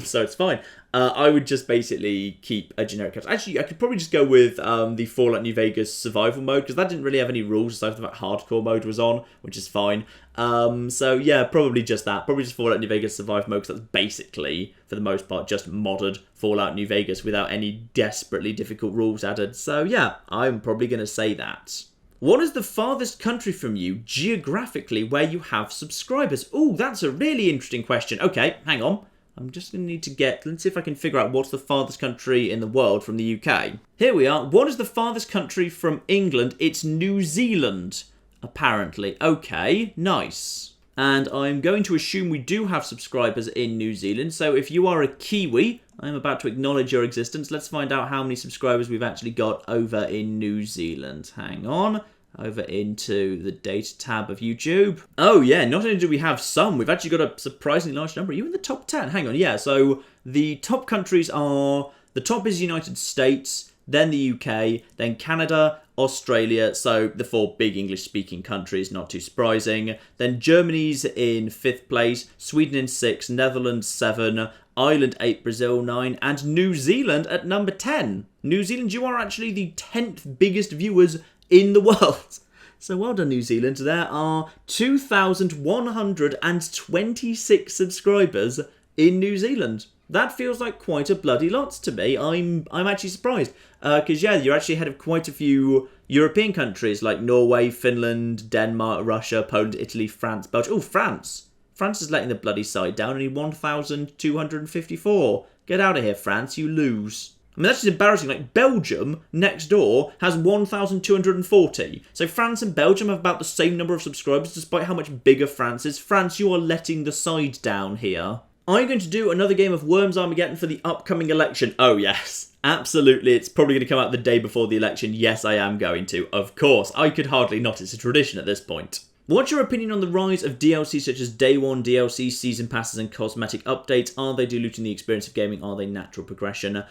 Speaker 1: so it's fine. I would just basically keep a generic character. Actually, I could probably just go with the Fallout New Vegas survival mode, because that didn't really have any rules aside from that hardcore mode was on, which is fine. So yeah, probably just that. Probably just Fallout New Vegas survival mode, because that's basically, for the most part, just modded Fallout New Vegas without any desperately difficult rules added. So yeah, I'm probably going to say that. What is the farthest country from you, geographically, where you have subscribers? Ooh, that's a really interesting question. Okay, hang on. I'm just going to need to let's see if I can figure out what's the farthest country in the world from the UK. Here we are. What is the farthest country from England? It's New Zealand, apparently. Okay, nice. And I'm going to assume we do have subscribers in New Zealand. So if you are a Kiwi, I'm about to acknowledge your existence. Let's find out how many subscribers we've actually got over in New Zealand. Hang on. Over into the data tab of YouTube. Oh yeah, not only do we have some, we've actually got a surprisingly large number. Are you in the top 10? Hang on, yeah. So the top countries are, the top is United States, then the UK, then Canada, Australia, so the 4 big English-speaking countries, not too surprising. Then Germany's in 5th place, Sweden in 6th, Netherlands 7, Ireland 8, Brazil 9, and New Zealand at number 10. New Zealand, you are actually the 10th biggest viewers in the world. So well done, New Zealand. There are 2,126 subscribers in New Zealand. That feels like quite a bloody lot to me. I'm actually surprised. Because, yeah, you're actually ahead of quite a few European countries like Norway, Finland, Denmark, Russia, Poland, Italy, France, Belgium. Oh, France. France is letting the bloody side down. Only 1,254. Get out of here, France. You lose. I mean, that's just embarrassing. Like, Belgium, next door, has 1,240. So France and Belgium have about the same number of subscribers, despite how much bigger France is. France, you are letting the side down here. I'm going to do another game of Worms Armageddon for the upcoming election. Oh, yes. Absolutely. It's probably going to come out the day before the election. Yes, I am going to. Of course. I could hardly not. It's a tradition at this point. What's your opinion on the rise of DLC such as Day 1 DLC, Season Passes and cosmetic updates? Are they diluting the experience of gaming? Are they natural progression?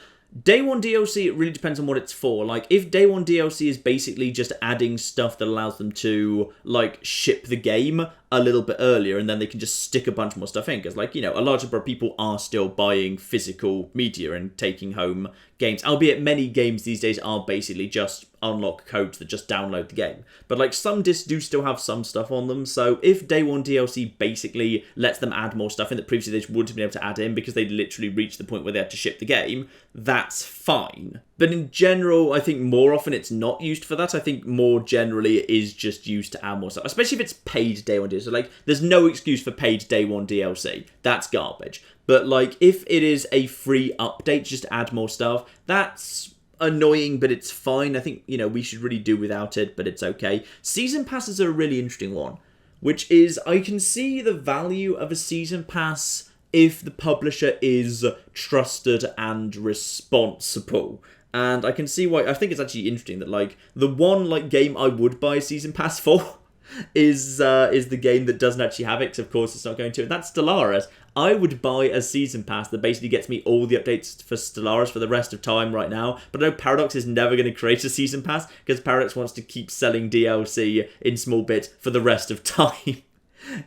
Speaker 1: Day 1 DLC, it really depends on what it's for. Like, if Day 1 DLC is basically just adding stuff that allows them to, like, ship the game a little bit earlier and then they can just stick a bunch more stuff in. Because, like, you know, a large number of people are still buying physical media and taking home games. Albeit many games these days are basically just unlock codes that just download the game. But, like, some discs do still have some stuff on them. So if Day 1 DLC basically lets them add more stuff in that previously they just wouldn't have been able to add in because they'd literally reached the point where they had to ship the game, that's fine. But in general, I think more often it's not used for that. I think more generally it is just used to add more stuff. Especially if it's paid Day 1 DLC. So, like, there's no excuse for paid Day 1 DLC. That's garbage. But, like, if it is a free update just to add more stuff, that's annoying, but it's fine. I think, you know, we should really do without it, but it's okay. Season passes are a really interesting one, which is I can see the value of a season pass if the publisher is trusted and responsible. And I can see why. I think it's actually interesting that, like, the one, like, game I would buy a season pass for is the game that doesn't actually have it, because of course it's not going to, and that's Stellaris. I would buy a season pass that basically gets me all the updates for Stellaris for the rest of time right now, but I know Paradox is never going to create a season pass, because Paradox wants to keep selling DLC in small bits for the rest of time.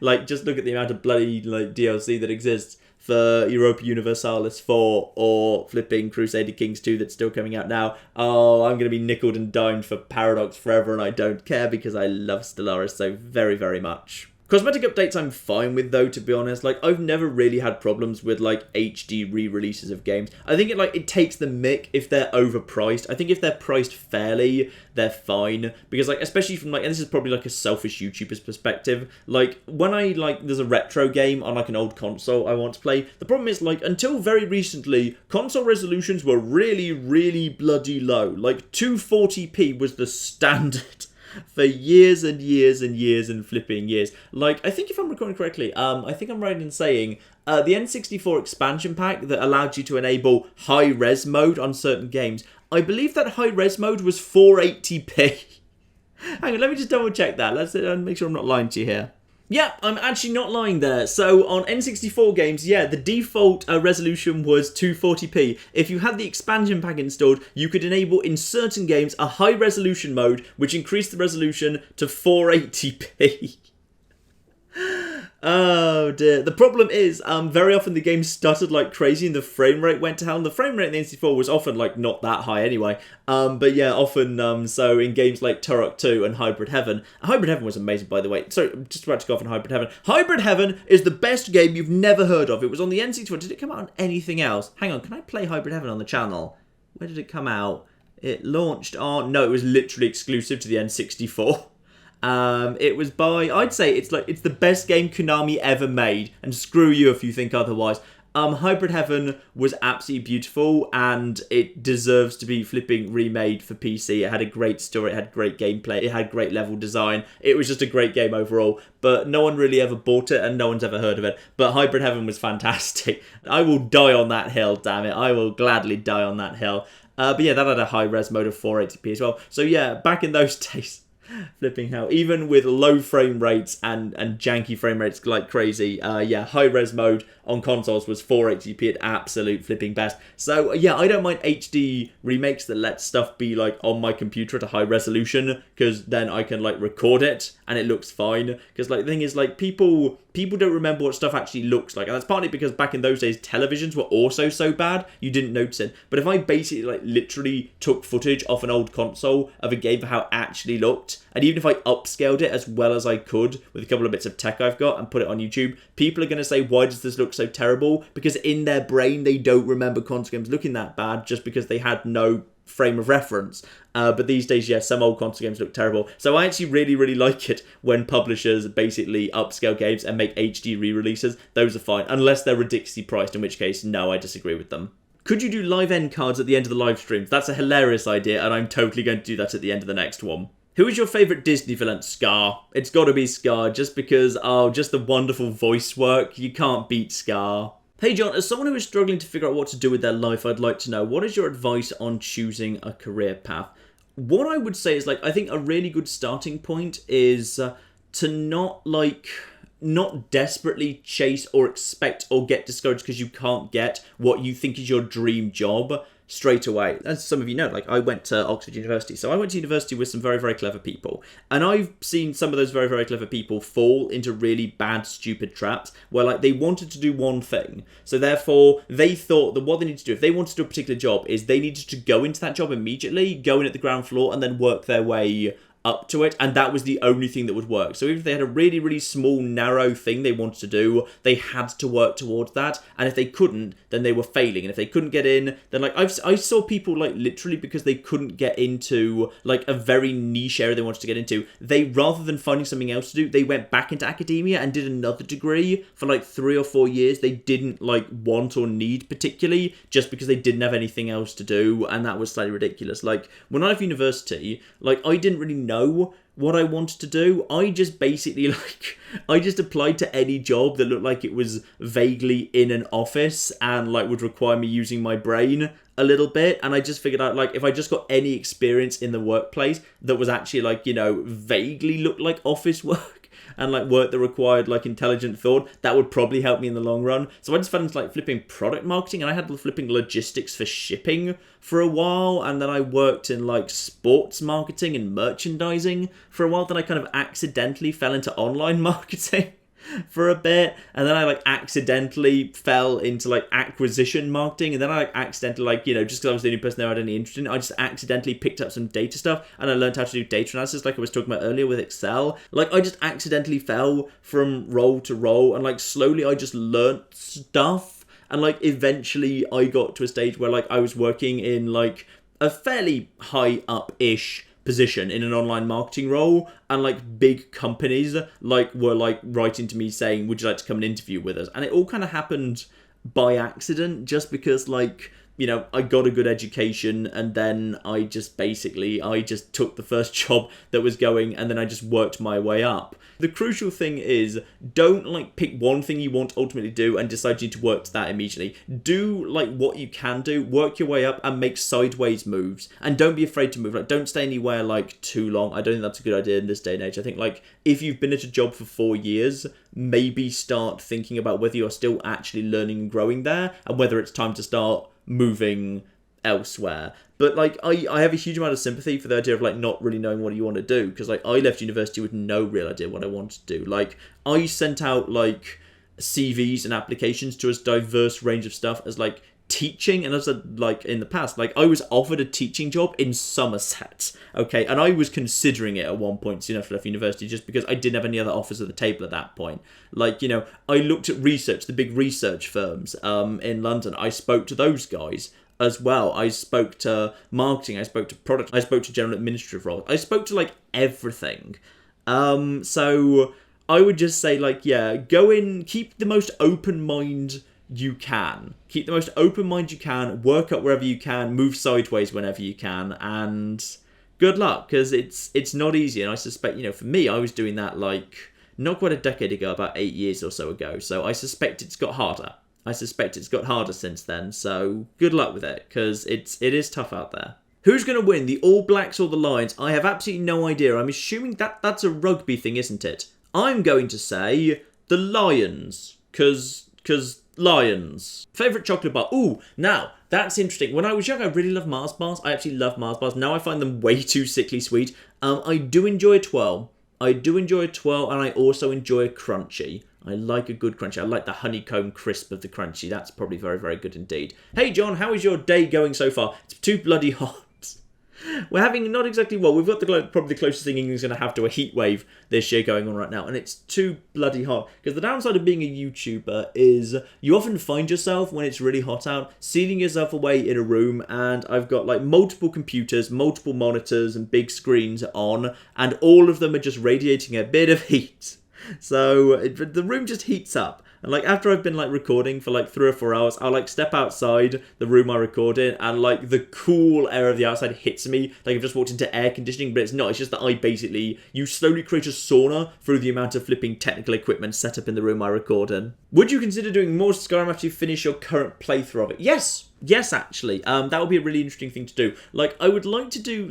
Speaker 1: Like, just look at the amount of bloody, like, DLC that exists for Europa Universalis 4 or flipping Crusader Kings 2 that's still coming out now. Oh, I'm going to be nickeled and dimed for Paradox forever, and I don't care because I love Stellaris so very, very much. Cosmetic updates I'm fine with, though, to be honest. Like, I've never really had problems with, like, HD re-releases of games. I think it takes the mick if they're overpriced. I think if they're priced fairly, they're fine. Because, like, especially from, like, and this is probably, like, a selfish YouTuber's perspective. Like, when there's a retro game on, like, an old console I want to play, the problem is, like, until very recently, console resolutions were really, really bloody low. Like, 240p was the standard for years and years and years and flipping years. Like, I think if I'm recording correctly, I think I'm right in saying the N64 expansion pack that allowed you to enable high-res mode on certain games, I believe that high-res mode was 480p. Hang on, let me just double-check that. Let's make sure I'm not lying to you here. Yeah, I'm actually not lying there. So on N64 games, yeah, the default resolution was 240p. If you had the expansion pack installed, you could enable in certain games a high resolution mode, which increased the resolution to 480p. Oh dear. The problem is, very often the game stuttered like crazy and the frame rate went to hell. And the frame rate in the N64 was often like not that high anyway. But yeah, often so in games like Turok 2 and Hybrid Heaven. Hybrid Heaven was amazing, by the way. Sorry, I'm just about to go off on Hybrid Heaven. Hybrid Heaven is the best game you've never heard of. It was on the N64. Did it come out on anything else? Hang on, can I play Hybrid Heaven on the channel? Where did it come out? It launched on... No, it was literally exclusive to the N64. It was by, I'd say it's the best game Konami ever made, and screw you if you think otherwise. Hybrid Heaven was absolutely beautiful, and it deserves to be flipping remade for PC. It had a great story, it had great gameplay, it had great level design. It was just a great game overall, but no one really ever bought it, and no one's ever heard of it. But Hybrid Heaven was fantastic. I will die on that hill, damn it. I will gladly die on that hill. But yeah, that had a high-res mode of 480p as well. So yeah, back in those days... Flipping hell. Even with low frame rates and janky frame rates like crazy, yeah, high-res mode on consoles was 480p at absolute flipping best. So, yeah, I don't mind HD remakes that let stuff be, like, on my computer at a high resolution, because then I can, like, record it, and it looks fine. Because, like, the thing is, like, people don't remember what stuff actually looks like, and that's partly because back in those days, televisions were also so bad, you didn't notice it. But if I basically, like, literally took footage off an old console of a game for how it actually looked, and even if I upscaled it as well as I could with a couple of bits of tech I've got and put it on YouTube, people are going to say, why does this look so terrible? Because in their brain, they don't remember console games looking that bad just because they had no frame of reference. But these days, yeah, some old console games look terrible. So I actually really, really like it when publishers basically upscale games and make HD re-releases. Those are fine, unless they're ridiculously priced, in which case, no, I disagree with them. Could you do live end cards at the end of the live streams? That's a hilarious idea, and I'm totally going to do that at the end of the next one. Who is your favourite Disney villain? Scar. It's got to be Scar, just because, oh, just the wonderful voice work. You can't beat Scar. Hey John, as someone who is struggling to figure out what to do with their life, I'd like to know, what is your advice on choosing a career path? What I would say is, like, I think a really good starting point is to not desperately chase or expect or get discouraged because you can't get what you think is your dream job straight away. As some of you know, like, I went to Oxford University, so I went to university with some very, very clever people, and I've seen some of those very, very clever people fall into really bad, stupid traps where, like, they wanted to do one thing, so therefore they thought that what they needed to do, if they wanted to do a particular job, is they needed to go into that job immediately, go in at the ground floor, and then work their way up to it, and that was the only thing that would work. So even if they had a really, really small, narrow thing they wanted to do, they had to work towards that, and if they couldn't, then they were failing, and if they couldn't get in, then, like, I saw people, like, literally because they couldn't get into, like, a very niche area they wanted to get into, they, rather than finding something else to do, they went back into academia and did another degree for, like, 3 or 4 years they didn't, like, want or need particularly, just because they didn't have anything else to do, and that was slightly ridiculous. Like, when I left university, like, I didn't really know what I wanted to do. I just basically, like, I just applied to any job that looked like it was vaguely in an office and, like, would require me using my brain a little bit, and I just figured out, like, if I just got any experience in the workplace that was actually, like, you know, vaguely looked like office work and, like, work that required, like, intelligent thought, that would probably help me in the long run. So I just fell into, like, flipping product marketing, and I had flipping logistics for shipping for a while, and then I worked in, like, sports marketing and merchandising for a while. Then I kind of accidentally fell into online marketing for a bit, and then I, like, accidentally fell into, like, acquisition marketing, and then I, like, accidentally, like, you know, just because I was the only person there I had any interest in, I just accidentally picked up some data stuff, and I learned how to do data analysis, like I was talking about earlier with Excel. Like, I just accidentally fell from role to role, and, like, slowly I just learnt stuff, and, like, eventually I got to a stage where, like, I was working in, like, a fairly high up-ish position in an online marketing role, and, like, big companies, like, were, like, writing to me saying, would you like to come and interview with us? And it all kind of happened by accident, just because, like, I got a good education, and then I just took the first job that was going, and then I just worked my way up. The crucial thing is, don't pick one thing you want to ultimately do and decide you need to work to that immediately. Do what you can do, work your way up, and make sideways moves, and don't be afraid to move. Don't stay anywhere too long. I don't think that's a good idea in this day and age. I think if you've been at a job for 4 years, maybe start thinking about whether you're still actually learning and growing there, and whether it's time to start moving elsewhere. But I have a huge amount of sympathy for the idea of not really knowing what you want to do, because I left university with no real idea what I wanted to do. I sent out CVs and applications to as diverse range of stuff as teaching, and as in the past, I was offered a teaching job in Somerset, okay, and I was considering it at one point soon after I left university, just because I didn't have any other offers at the table at that point. I looked at research, the big research firms in London. I spoke to those guys as well. I spoke to marketing, I spoke to product, I spoke to general administrative roles, I spoke to everything. So I would just say go in, keep the most open mind you can. Keep the most open mind you can, work up wherever you can, move sideways whenever you can, and good luck, because it's not easy. And I suspect, for me, I was doing that not quite a decade ago, about 8 years or so ago, so I suspect it's got harder. I suspect it's got harder since then, so good luck with it, because it is tough out there. Who's going to win, the All Blacks or the Lions? I have absolutely no idea. I'm assuming that's a rugby thing, isn't it? I'm going to say the Lions, because Lions. Favourite chocolate bar? Ooh, now, that's interesting. When I was young, I really loved Mars bars. I actually love Mars bars. Now I find them way too sickly sweet. I do enjoy a twirl. And I also enjoy a crunchy. I like a good crunchy. I like the honeycomb crisp of the crunchy. That's probably very, very good indeed. Hey, John, how is your day going so far? It's too bloody hot. We're having not exactly, we've got probably the closest thing England's going to have to a heat wave this year going on right now, and it's too bloody hot. Because the downside of being a YouTuber is you often find yourself, when it's really hot out, sealing yourself away in a room, and I've got multiple computers, multiple monitors, and big screens on, and all of them are just radiating a bit of heat. So the room just heats up. And after I've been recording for 3 or 4 hours, I'll step outside the room I record in, and the cool air of the outside hits me. I've just walked into air conditioning, but it's not. It's just that you slowly create a sauna through the amount of flipping technical equipment set up in the room I record in. Would you consider doing more Skyrim after you finish your current playthrough of it? Yes, actually. That would be a really interesting thing to do. I would like to do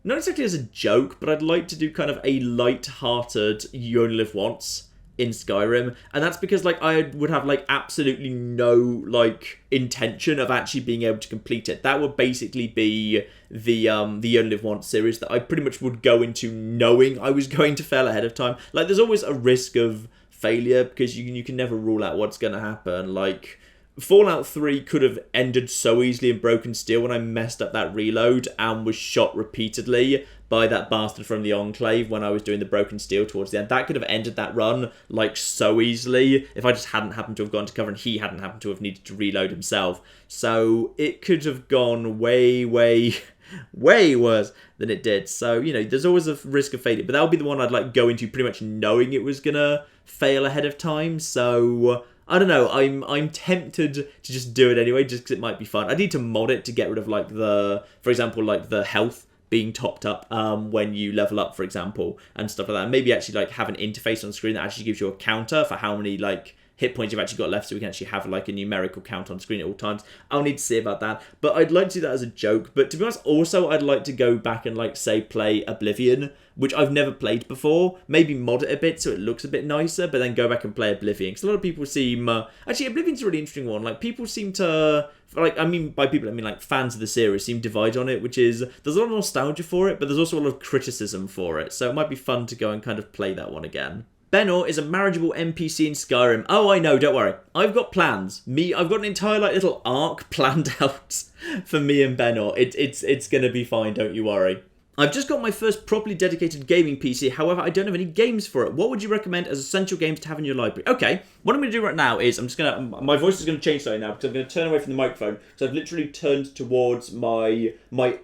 Speaker 1: not exactly as a joke, but I'd like to do kind of a light-hearted You Only Live Once in Skyrim, and that's because I would have absolutely no intention of actually being able to complete it. That would basically be the You Only Live Once series that I pretty much would go into knowing I was going to fail ahead of time. There's always a risk of failure, because you can never rule out what's going to happen. Fallout 3 could have ended so easily in Broken Steel when I messed up that reload and was shot repeatedly by that bastard from the Enclave when I was doing the Broken Steel towards the end. That could have ended that run so easily if I just hadn't happened to have gone to cover and he hadn't happened to have needed to reload himself. So it could have gone way, way, way worse than it did. So, there's always a risk of failure, but that would be the one I'd go into pretty much knowing it was gonna fail ahead of time. So I don't know, I'm tempted to just do it anyway, just because it might be fun. I need to mod it to get rid of for example, the health being topped up when you level up, for example, and stuff like that. And maybe actually have an interface on screen that actually gives you a counter for how many hit points you've actually got left, so we can actually have a numerical count on screen at all times. I'll need to see about that, but I'd like to do that as a joke. But to be honest, also I'd like to go back and say play Oblivion, which I've never played before. Maybe mod it a bit so it looks a bit nicer, but then go back and play Oblivion, because a lot of people seem actually Oblivion's a really interesting one. People seem to by people I mean fans of the series seem divided on it, which is there's a lot of nostalgia for it, but there's also a lot of criticism for it, so it might be fun to go and kind of play that one again. Benor is a marriageable NPC in Skyrim. Oh, I know, don't worry. I've got plans. I've got an entire little arc planned out for me and Benor. It's gonna be fine, don't you worry. I've just got my first properly dedicated gaming PC, however, I don't have any games for it. What would you recommend as essential games to have in your library? Okay, what I'm going to do right now is my voice is going to change slightly now because I'm going to turn away from the microphone. So I've literally turned towards my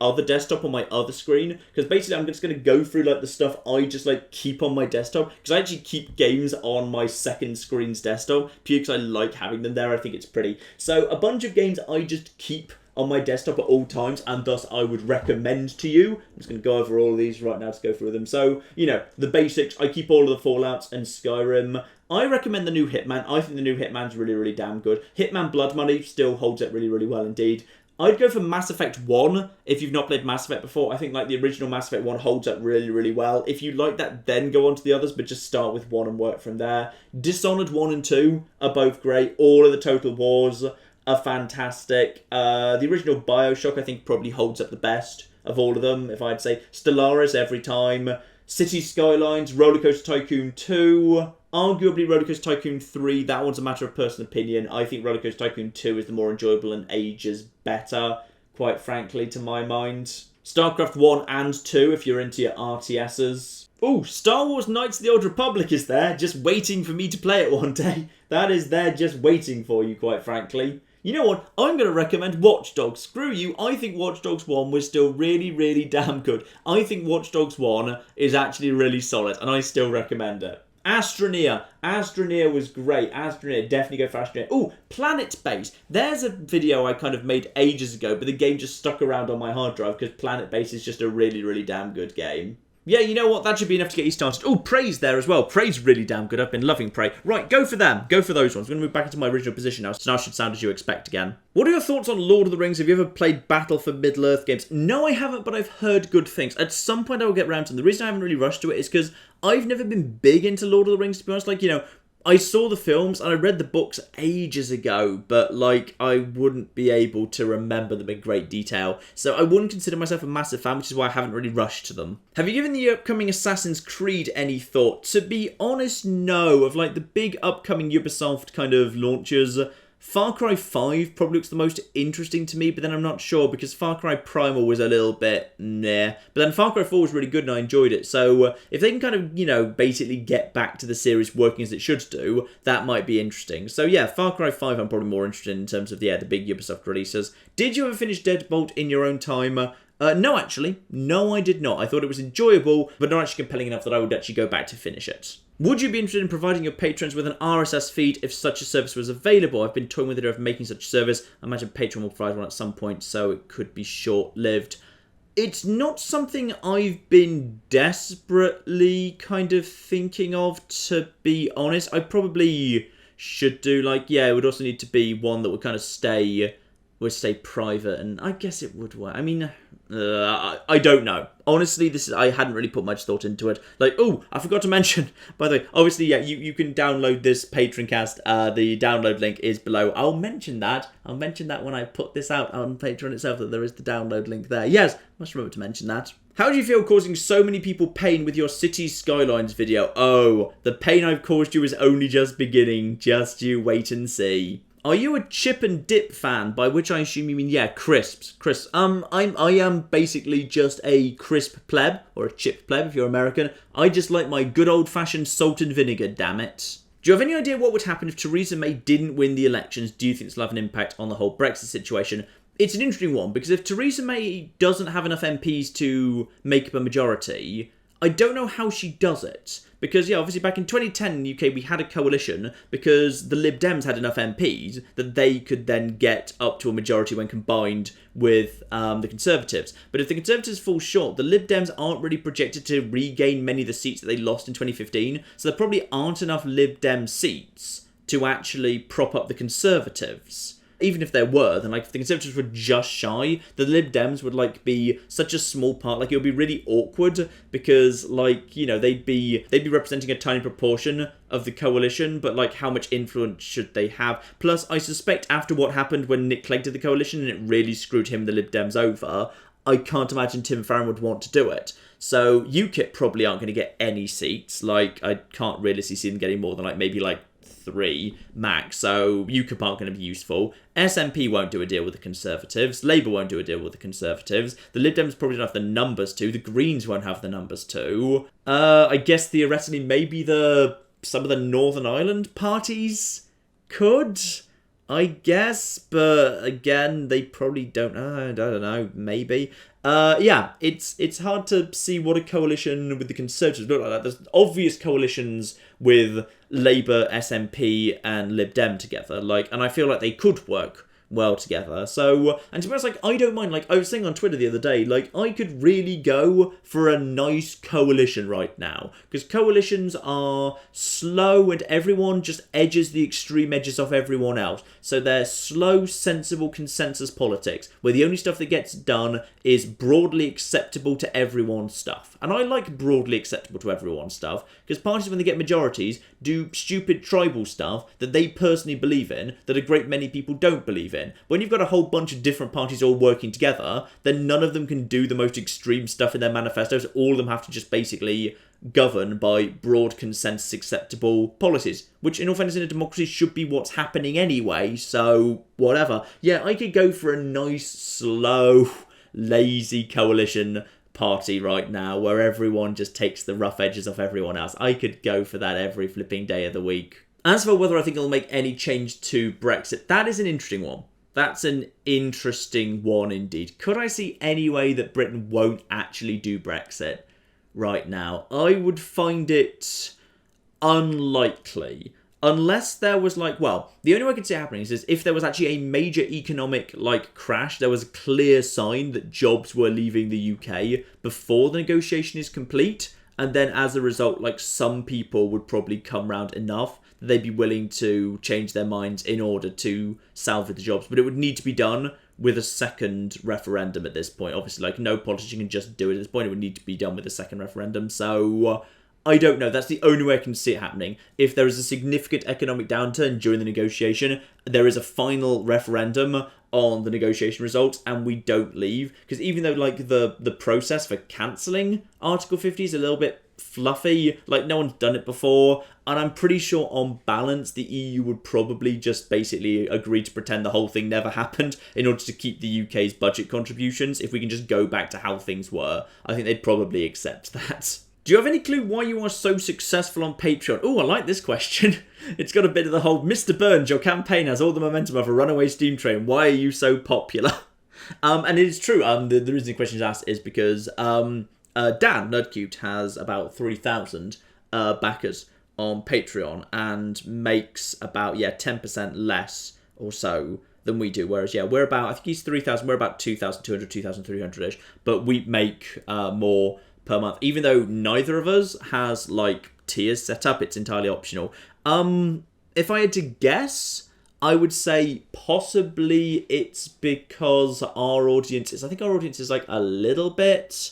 Speaker 1: other desktop on my other screen, because basically I'm just going to go through like the stuff I just like keep on my desktop, because I actually keep games on my second screen's desktop purely because I like having them there. I think it's pretty. So a bunch of games I just keep on my desktop at all times, and thus I would recommend to you. I'm just going to go over all of these right now to go through them. So, you know, the basics, I keep all of the Fallouts and Skyrim. I recommend the new Hitman. I think the new Hitman's really, really damn good. Hitman Blood Money still holds up really, really well indeed. I'd go for Mass Effect 1 if you've not played Mass Effect before. I think like the original Mass Effect 1 holds up really, really well. If you like that, then go on to the others, but just start with 1 and work from there. Dishonored 1 and 2 are both great. All of the Total Wars are fantastic. The original Bioshock, I think, probably holds up the best of all of them, if I'd say. Stellaris every time. City Skylines, Rollercoaster Tycoon 2, arguably Rollercoaster Tycoon 3. That one's a matter of personal opinion. I think Rollercoaster Tycoon 2 is the more enjoyable and ages better, quite frankly, to my mind. StarCraft 1 and 2, if you're into your RTSs. Oh, Star Wars Knights of the Old Republic is there, just waiting for me to play it one day. That is there just waiting for you, quite frankly. You know what? I'm going to recommend Watch Dogs. Screw you. I think Watch Dogs 1 was still really, really damn good. I think Watch Dogs 1 is actually really solid, and I still recommend it. Astroneer. Astroneer was great. Astroneer. Definitely go for Astroneer. Oh, Planet Base. There's a video I kind of made ages ago, but the game just stuck around on my hard drive because Planet Base is just a really, really damn good game. Yeah, you know what? That should be enough to get you started. Oh, Prey's there as well. Prey's really damn good. I've been loving Prey. Right, go for them. Go for those ones. I'm going to move back into my original position now, so now should sound as you expect again. What are your thoughts on Lord of the Rings? Have you ever played Battle for Middle-earth games? No, I haven't, but I've heard good things. At some point I will get around to them. The reason I haven't really rushed to it is because I've never been big into Lord of the Rings, to be honest. Like, you know, I saw the films and I read the books ages ago, but like I wouldn't be able to remember them in great detail. So I wouldn't consider myself a massive fan, which is why I haven't really rushed to them. Have you given the upcoming Assassin's Creed any thought? To be honest, no. Of like the big upcoming Ubisoft kind of launches, Far Cry 5 probably looks the most interesting to me, but then I'm not sure because Far Cry Primal was a little bit nah. But then Far Cry 4 was really good and I enjoyed it. So if they can kind of, you know, basically get back to the series working as it should do, that might be interesting. So yeah, Far Cry 5 I'm probably more interested in terms of, the big Ubisoft releases. Did you ever finish Deadbolt in your own time? No, actually. No, I did not. I thought it was enjoyable, but not actually compelling enough that I would actually go back to finish it. Would you be interested in providing your patrons with an RSS feed if such a service was available? I've been toying with the idea of making such a service. I imagine Patreon will provide one at some point, so it could be short-lived. It's not something I've been desperately kind of thinking of, to be honest. I probably should do, like, yeah, it would also need to be one that would kind of stay private, and I guess it would work. I mean, I don't know. Honestly, I hadn't really put much thought into it. Like, oh, I forgot to mention, by the way, obviously, yeah, you can download this Patroncast. The download link is below. I'll mention that when I put this out on Patreon itself, that there is the download link there. Yes, must remember to mention that. How do you feel causing so many people pain with your City Skylines video? Oh, the pain I've caused you is only just beginning. Just you wait and see. Are you a chip and dip fan? By which I assume you mean, yeah, crisps. Crisps. I am basically just a crisp pleb, or a chip pleb if you're American. I just like my good old-fashioned salt and vinegar, damn it. Do you have any idea what would happen if Theresa May didn't win the elections? Do you think this will have an impact on the whole Brexit situation? It's an interesting one, because if Theresa May doesn't have enough MPs to make up a majority, I don't know how she does it. Because, yeah, obviously back in 2010 in the UK, we had a coalition because the Lib Dems had enough MPs that they could then get up to a majority when combined with the Conservatives. But if the Conservatives fall short, the Lib Dems aren't really projected to regain many of the seats that they lost in 2015. So there probably aren't enough Lib Dem seats to actually prop up the Conservatives. Even if there were, then like if the Conservatives were just shy, the Lib Dems would like be such a small part, like it would be really awkward because like, you know, they'd be representing a tiny proportion of the coalition, but like how much influence should they have? Plus, I suspect after what happened when Nick Clegg did the coalition and it really screwed him and the Lib Dems over, I can't imagine Tim Farron would want to do it. So UKIP probably aren't going to get any seats. Like, I can't realistically see them getting more than like maybe like 3 max, so UKIP aren't going to be useful. SNP won't do a deal with the Conservatives. Labour won't do a deal with the Conservatives. The Lib Dems probably don't have the numbers to. The Greens won't have the numbers to. I guess theoretically maybe some of the Northern Ireland parties could, I guess, but again, they probably don't. I don't know, maybe. Yeah, it's hard to see what a coalition with the Conservatives look like that. There's obvious coalitions with Labour, SNP, and Lib Dem together, and I feel like they could work well together. So, and to be honest, I don't mind. I was saying on Twitter the other day, I could really go for a nice coalition right now, because coalitions are slow and everyone just edges the extreme edges off everyone else. So they're slow, sensible consensus politics, where the only stuff that gets done is broadly acceptable to everyone stuff. And I like broadly acceptable to everyone stuff, because parties, when they get majorities, do stupid tribal stuff that they personally believe in, that a great many people don't believe in. When you've got a whole bunch of different parties all working together, then none of them can do the most extreme stuff in their manifestos. All of them have to just basically govern by broad consensus acceptable policies, which in all fairness in a democracy should be what's happening anyway, so whatever. Yeah, I could go for a nice, slow, lazy coalition party right now where everyone just takes the rough edges off everyone else. I could go for that every flipping day of the week. As for whether I think it'll make any change to Brexit, that is an interesting one. That's an interesting one indeed. Could I see any way that Britain won't actually do Brexit right now? I would find it unlikely. Unless there was the only way I could see it happening is if there was actually a major economic crash, there was a clear sign that jobs were leaving the UK before the negotiation is complete, and then as a result, some people would probably come round enough that they'd be willing to change their minds in order to salvage the jobs. But it would need to be done with a second referendum at this point. Obviously, no politician can just do it at this point. It would need to be done with a second referendum. So I don't know. That's the only way I can see it happening. If there is a significant economic downturn during the negotiation, there is a final referendum on the negotiation results and we don't leave. Because even though the process for cancelling Article 50 is a little bit fluffy, no one's done it before, and I'm pretty sure on balance the EU would probably just basically agree to pretend the whole thing never happened in order to keep the UK's budget contributions. If we can just go back to how things were, I think they'd probably accept that. Do you have any clue why you are so successful on Patreon? Oh, I like this question. It's got a bit of the whole, Mr. Burns, your campaign has all the momentum of a runaway steam train. Why are you so popular? And it is true. The reason the question is asked is because Dan Nerdcubed has about 3,000 backers on Patreon and makes about 10% less or so than we do. Whereas we're about, I think he's 3,000, we're about 2,200, 2,300ish, but we make more per month, even though neither of us has tiers set up. It's entirely optional. If I had to guess, I would say possibly it's because our audience is a little bit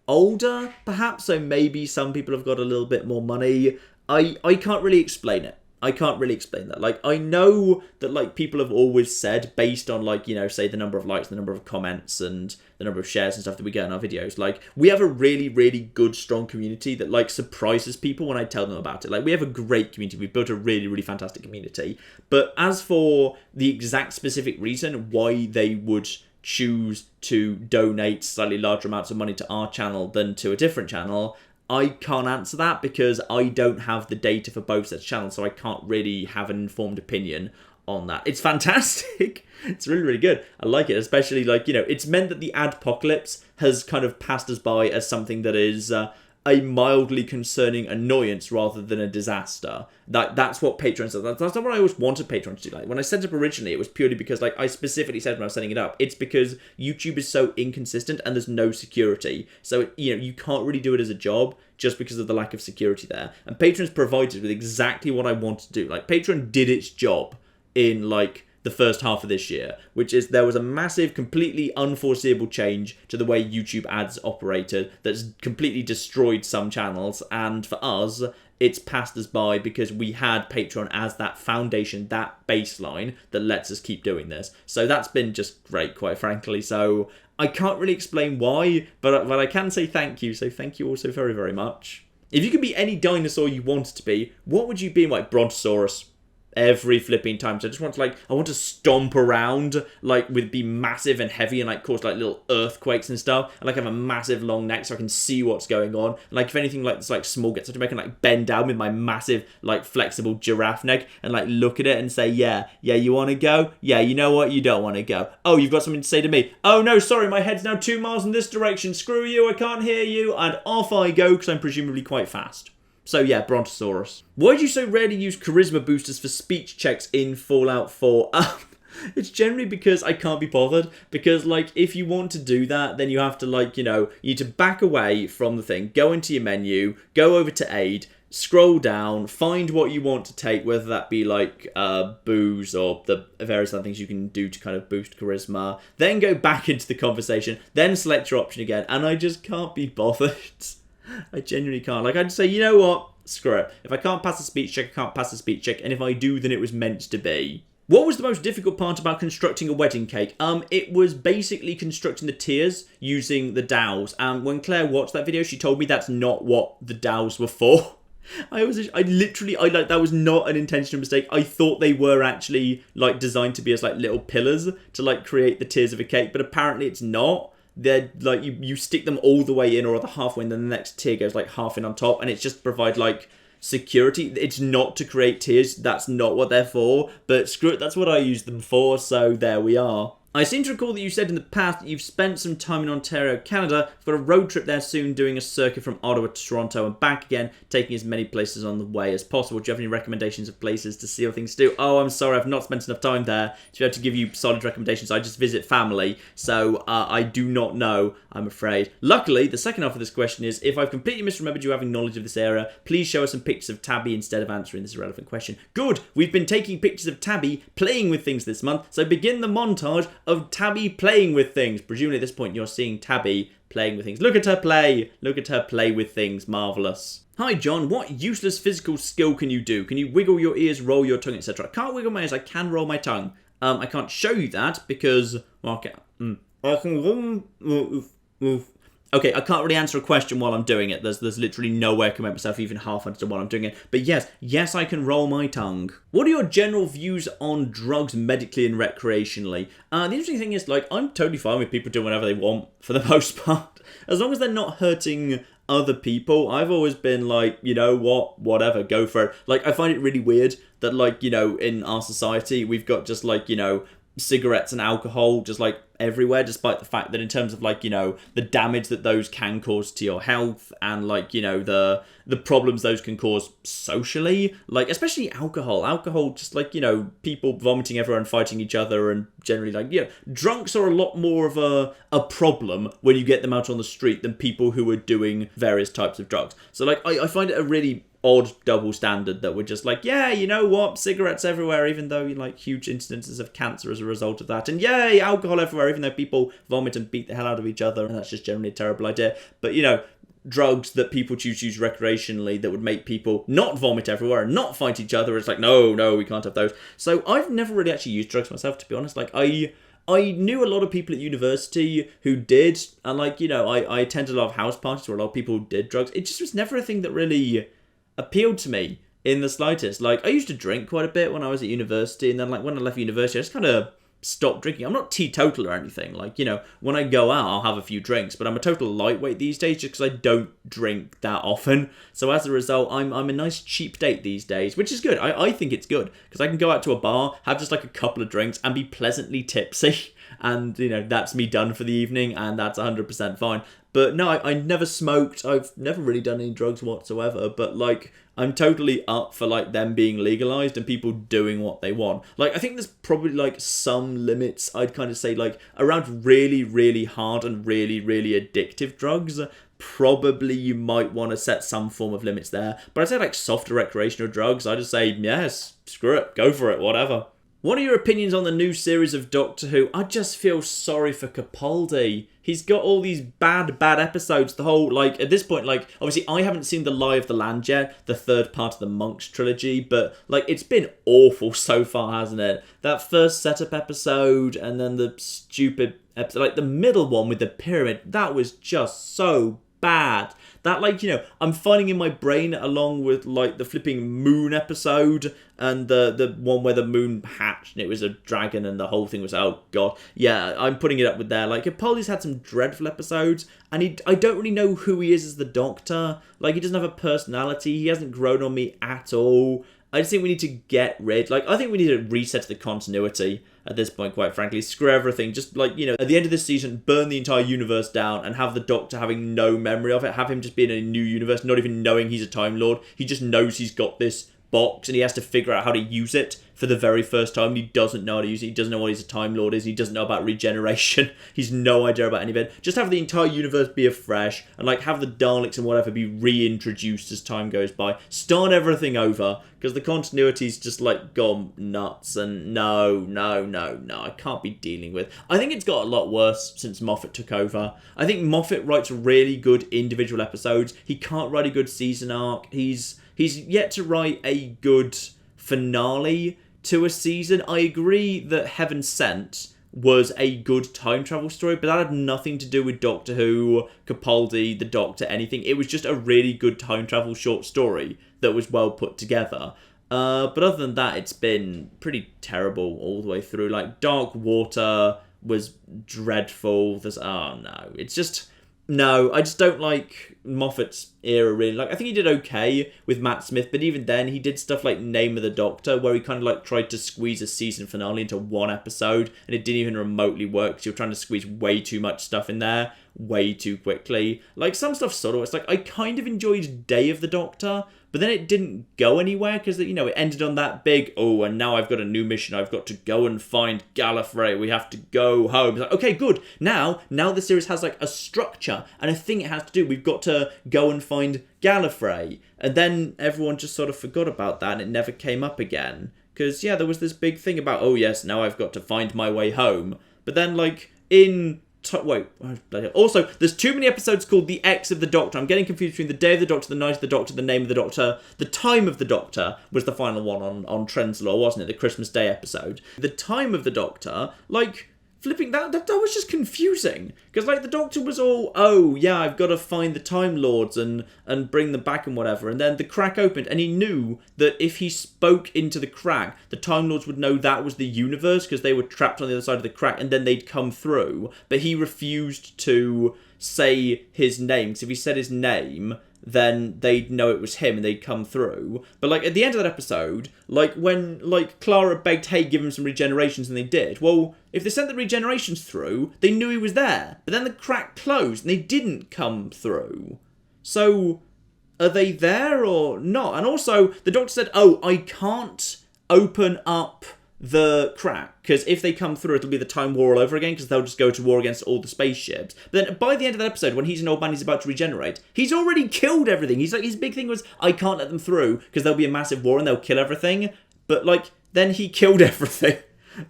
Speaker 1: older, perhaps, so maybe some people have got a little bit more money. I can't really explain it. I can't really explain that. I know that, people have always said, based on, say, the number of likes, the number of comments, and the number of shares and stuff that we get in our videos, we have a really, really good, strong community that, surprises people when I tell them about it. We have a great community. We've built a really, really fantastic community. But as for the exact specific reason why they would choose to donate slightly larger amounts of money to our channel than to a different channel, I can't answer that because I don't have the data for both sets of channels, so I can't really have an informed opinion on that. It's fantastic. It's really, really good. I like it, especially, it's meant that the adpocalypse has kind of passed us by as something that is a mildly concerning annoyance rather than a disaster. That's what Patreon says. That's not what I always wanted Patreon to do. When I set it up originally, it was purely because, I specifically said when I was setting it up, it's because YouTube is so inconsistent and there's no security. So, you can't really do it as a job just because of the lack of security there. And Patreon's provided with exactly what I want to do. Patreon did its job in, the first half of this year, which is there was a massive, completely unforeseeable change to the way YouTube ads operated that's completely destroyed some channels, and for us, it's passed us by because we had Patreon as that foundation, that baseline that lets us keep doing this. So that's been just great, quite frankly. So I can't really explain why, but I can say thank you, so thank you all so very, very much. If you could be any dinosaur you wanted to be, what would you be? Brontosaurus. every flipping time. So I just want to I want to stomp around be massive and heavy and cause little earthquakes and stuff, and have a massive long neck so I can see what's going on. And if anything this small gets to make and bend down with my massive flexible giraffe neck and look at it and say, yeah, you want to go? Yeah, you know what? You don't want to go. Oh, you've got something to say to me? Oh no, sorry, my head's now 2 miles in this direction. Screw you, I can't hear you. And off I go because I'm presumably quite fast. So yeah, Brontosaurus. Why do you so rarely use charisma boosters for speech checks in Fallout 4? It's generally because I can't be bothered. Because, if you want to do that, then you have to, you need to back away from the thing, go into your menu, go over to aid, scroll down, find what you want to take, whether that be, booze or the various other things you can do to kind of boost charisma, then go back into the conversation, then select your option again, and I just can't be bothered. I genuinely can't. I'd say, you know what? Screw it. If I can't pass a speech check, I can't pass a speech check. And if I do, then it was meant to be. What was the most difficult part about constructing a wedding cake? It was basically constructing the tiers using the dowels. And when Claire watched that video, she told me that's not what the dowels were for. That was not an intentional mistake. I thought they were actually, designed to be as, little pillars to, create the tiers of a cake. But apparently it's not. They're you stick them all the way in or the halfway, and then the next tier goes half in on top, and it's just to provide security. It's not to create tiers. That's not what they're for. But screw it, that's what I use them for. So there we are. I seem to recall that you said in the past that you've spent some time in Ontario, Canada. You've got a road trip there soon, doing a circuit from Ottawa to Toronto and back again, taking as many places on the way as possible. Do you have any recommendations of places to see or things to do? Oh, I'm sorry, I've not spent enough time there to be able to give you solid recommendations. I just visit family, so I do not know, I'm afraid. Luckily, the second half of this question is, if I've completely misremembered you having knowledge of this area, please show us some pictures of Tabby instead of answering this irrelevant question. Good! We've been taking pictures of Tabby playing with things this month, so begin the montage of Tabby playing with things. Presumably at this point you're seeing Tabby playing with things. Look at her play! Look at her play with things. Marvellous. Hi John, what useless physical skill can you do? Can you wiggle your ears, roll your tongue, etc.? I can't wiggle my ears, I can roll my tongue. I can't show you that because... Well, I can... Okay, I can't really answer a question while I'm doing it. There's literally no way I can make myself even half understand while I'm doing it. But yes, I can roll my tongue. What are your general views on drugs medically and recreationally? The interesting thing is, I'm totally fine with people doing whatever they want, for the most part. As long as they're not hurting other people, I've always been you know what, whatever, go for it. I find it really weird that, in our society, we've got just, cigarettes and alcohol just everywhere, despite the fact that in terms of the damage that those can cause to your health and the problems those can cause socially, especially alcohol just people vomiting everywhere and fighting each other, and generally drunks are a lot more of a problem when you get them out on the street than people who are doing various types of drugs. So I find it a really odd double standard that we're just yeah, you know what, cigarettes everywhere, even though huge incidences of cancer as a result of that, and yay, alcohol everywhere, even though people vomit and beat the hell out of each other, and that's just generally a terrible idea. But drugs that people choose to use recreationally that would make people not vomit everywhere and not fight each other, it's no, we can't have those. So I've never really actually used drugs myself, to be honest. I knew a lot of people at university who did, and I attended a lot of house parties where a lot of people did drugs. It just was never a thing that really appealed to me in the slightest. I used to drink quite a bit when I was at university, and then when I left university, I just kind of stopped drinking. I'm not teetotal or anything. When I go out, I'll have a few drinks, but I'm a total lightweight these days just because I don't drink that often. So as a result, I'm a nice cheap date these days, which is good. I think it's good because I can go out to a bar, have just a couple of drinks, and be pleasantly tipsy. And, that's me done for the evening, and that's 100% fine. But no, I never smoked. I've never really done any drugs whatsoever. But, I'm totally up for, them being legalized and people doing what they want. I think there's probably, some limits, I'd kind of say, around really, really hard and really, really addictive drugs. Probably you might want to set some form of limits there. But I'd say, softer recreational drugs, I'd just say, yes, screw it, go for it, whatever. What are your opinions on the new series of Doctor Who? I just feel sorry for Capaldi. He's got all these bad episodes. The whole, at this point, obviously I haven't seen The Lie of the Land yet, the third part of the Monks trilogy, but, it's been awful so far, hasn't it? That first setup episode, and then the stupid episode, the middle one with the pyramid, that was just so bad. That, like, I'm finding in my brain, along with, like, the flipping moon episode and the one where the moon hatched and it was a dragon and the whole thing was, oh god. Yeah, I'm putting it up with there. Like, Capaldi's had some dreadful episodes, and I don't really know who he is as the Doctor. Like, he doesn't have a personality. He hasn't grown on me at all. I just think we need to get rid. Like, I think we need to reset the continuity at this point, quite frankly. Screw everything. Just, like, at the end of this season, burn the entire universe down and have the Doctor having no memory of it. Have him just be in a new universe, not even knowing he's a Time Lord. He just knows he's got this box and he has to figure out how to use it for the very first time. He doesn't know how to use it. He doesn't know what he's a Time Lord is. He doesn't know about regeneration. He's no idea about any of it. Just have the entire universe be afresh and, like, have the Daleks and whatever be reintroduced as time goes by. Start everything over, because the continuity's just, like, gone nuts, and no, I can't be dealing with. I think it's got a lot worse since Moffat took over. I think Moffat writes really good individual episodes. He can't write a good season arc. He's yet to write a good finale to a season. I agree that Heaven Sent was a good time travel story, but that had nothing to do with Doctor Who, Capaldi, the Doctor, anything. It was just a really good time travel short story that was well put together. But other than that, it's been pretty terrible all the way through. Like, Dark Water was dreadful. No, I just don't like Moffat's era, really. Like, I think he did okay with Matt Smith, but even then, he did stuff like Name of the Doctor, where he kind of, like, tried to squeeze a season finale into one episode, and it didn't even remotely work, because you were trying to squeeze way too much stuff in there, way too quickly. Like, some stuff sort of, it's like, I kind of enjoyed Day of the Doctor, but then it didn't go anywhere, because, it ended on that big, oh, and now I've got a new mission, I've got to go and find Gallifrey, we have to go home. It's like, okay, good, now the series has, like, a structure, and a thing it has to do, we've got to go and find Gallifrey. And then everyone just sort of forgot about that, and it never came up again. Because, yeah, there was this big thing about, oh yes, now I've got to find my way home. But then, like, also, there's too many episodes called The X of the Doctor. I'm getting confused between The Day of the Doctor, The Night of the Doctor, The Name of the Doctor. The Time of the Doctor was the final one on Trenzalore, wasn't it? The Christmas Day episode. The Time of the Doctor, like, flipping, that was just confusing. Because, like, the Doctor was all, oh, yeah, I've got to find the Time Lords and bring them back and whatever. And then the crack opened, and he knew that if he spoke into the crack, the Time Lords would know that was the universe, because they were trapped on the other side of the crack, and then they'd come through. But he refused to say his name, because if he said his name, then they'd know it was him and they'd come through. But, like, at the end of that episode, like, when, like, Clara begged, hey, give him some regenerations, and they did, well, if they sent the regenerations through, they knew he was there. But then the crack closed and they didn't come through. So, are they there or not? And also, the Doctor said, oh, I can't open up the crack, because if they come through, it'll be the Time War all over again, because they'll just go to war against all the spaceships. But then, by the end of that episode, when he's an old man, he's about to regenerate, he's already killed everything. He's like, his big thing was, I can't let them through, because there'll be a massive war and they'll kill everything. But, like, then he killed everything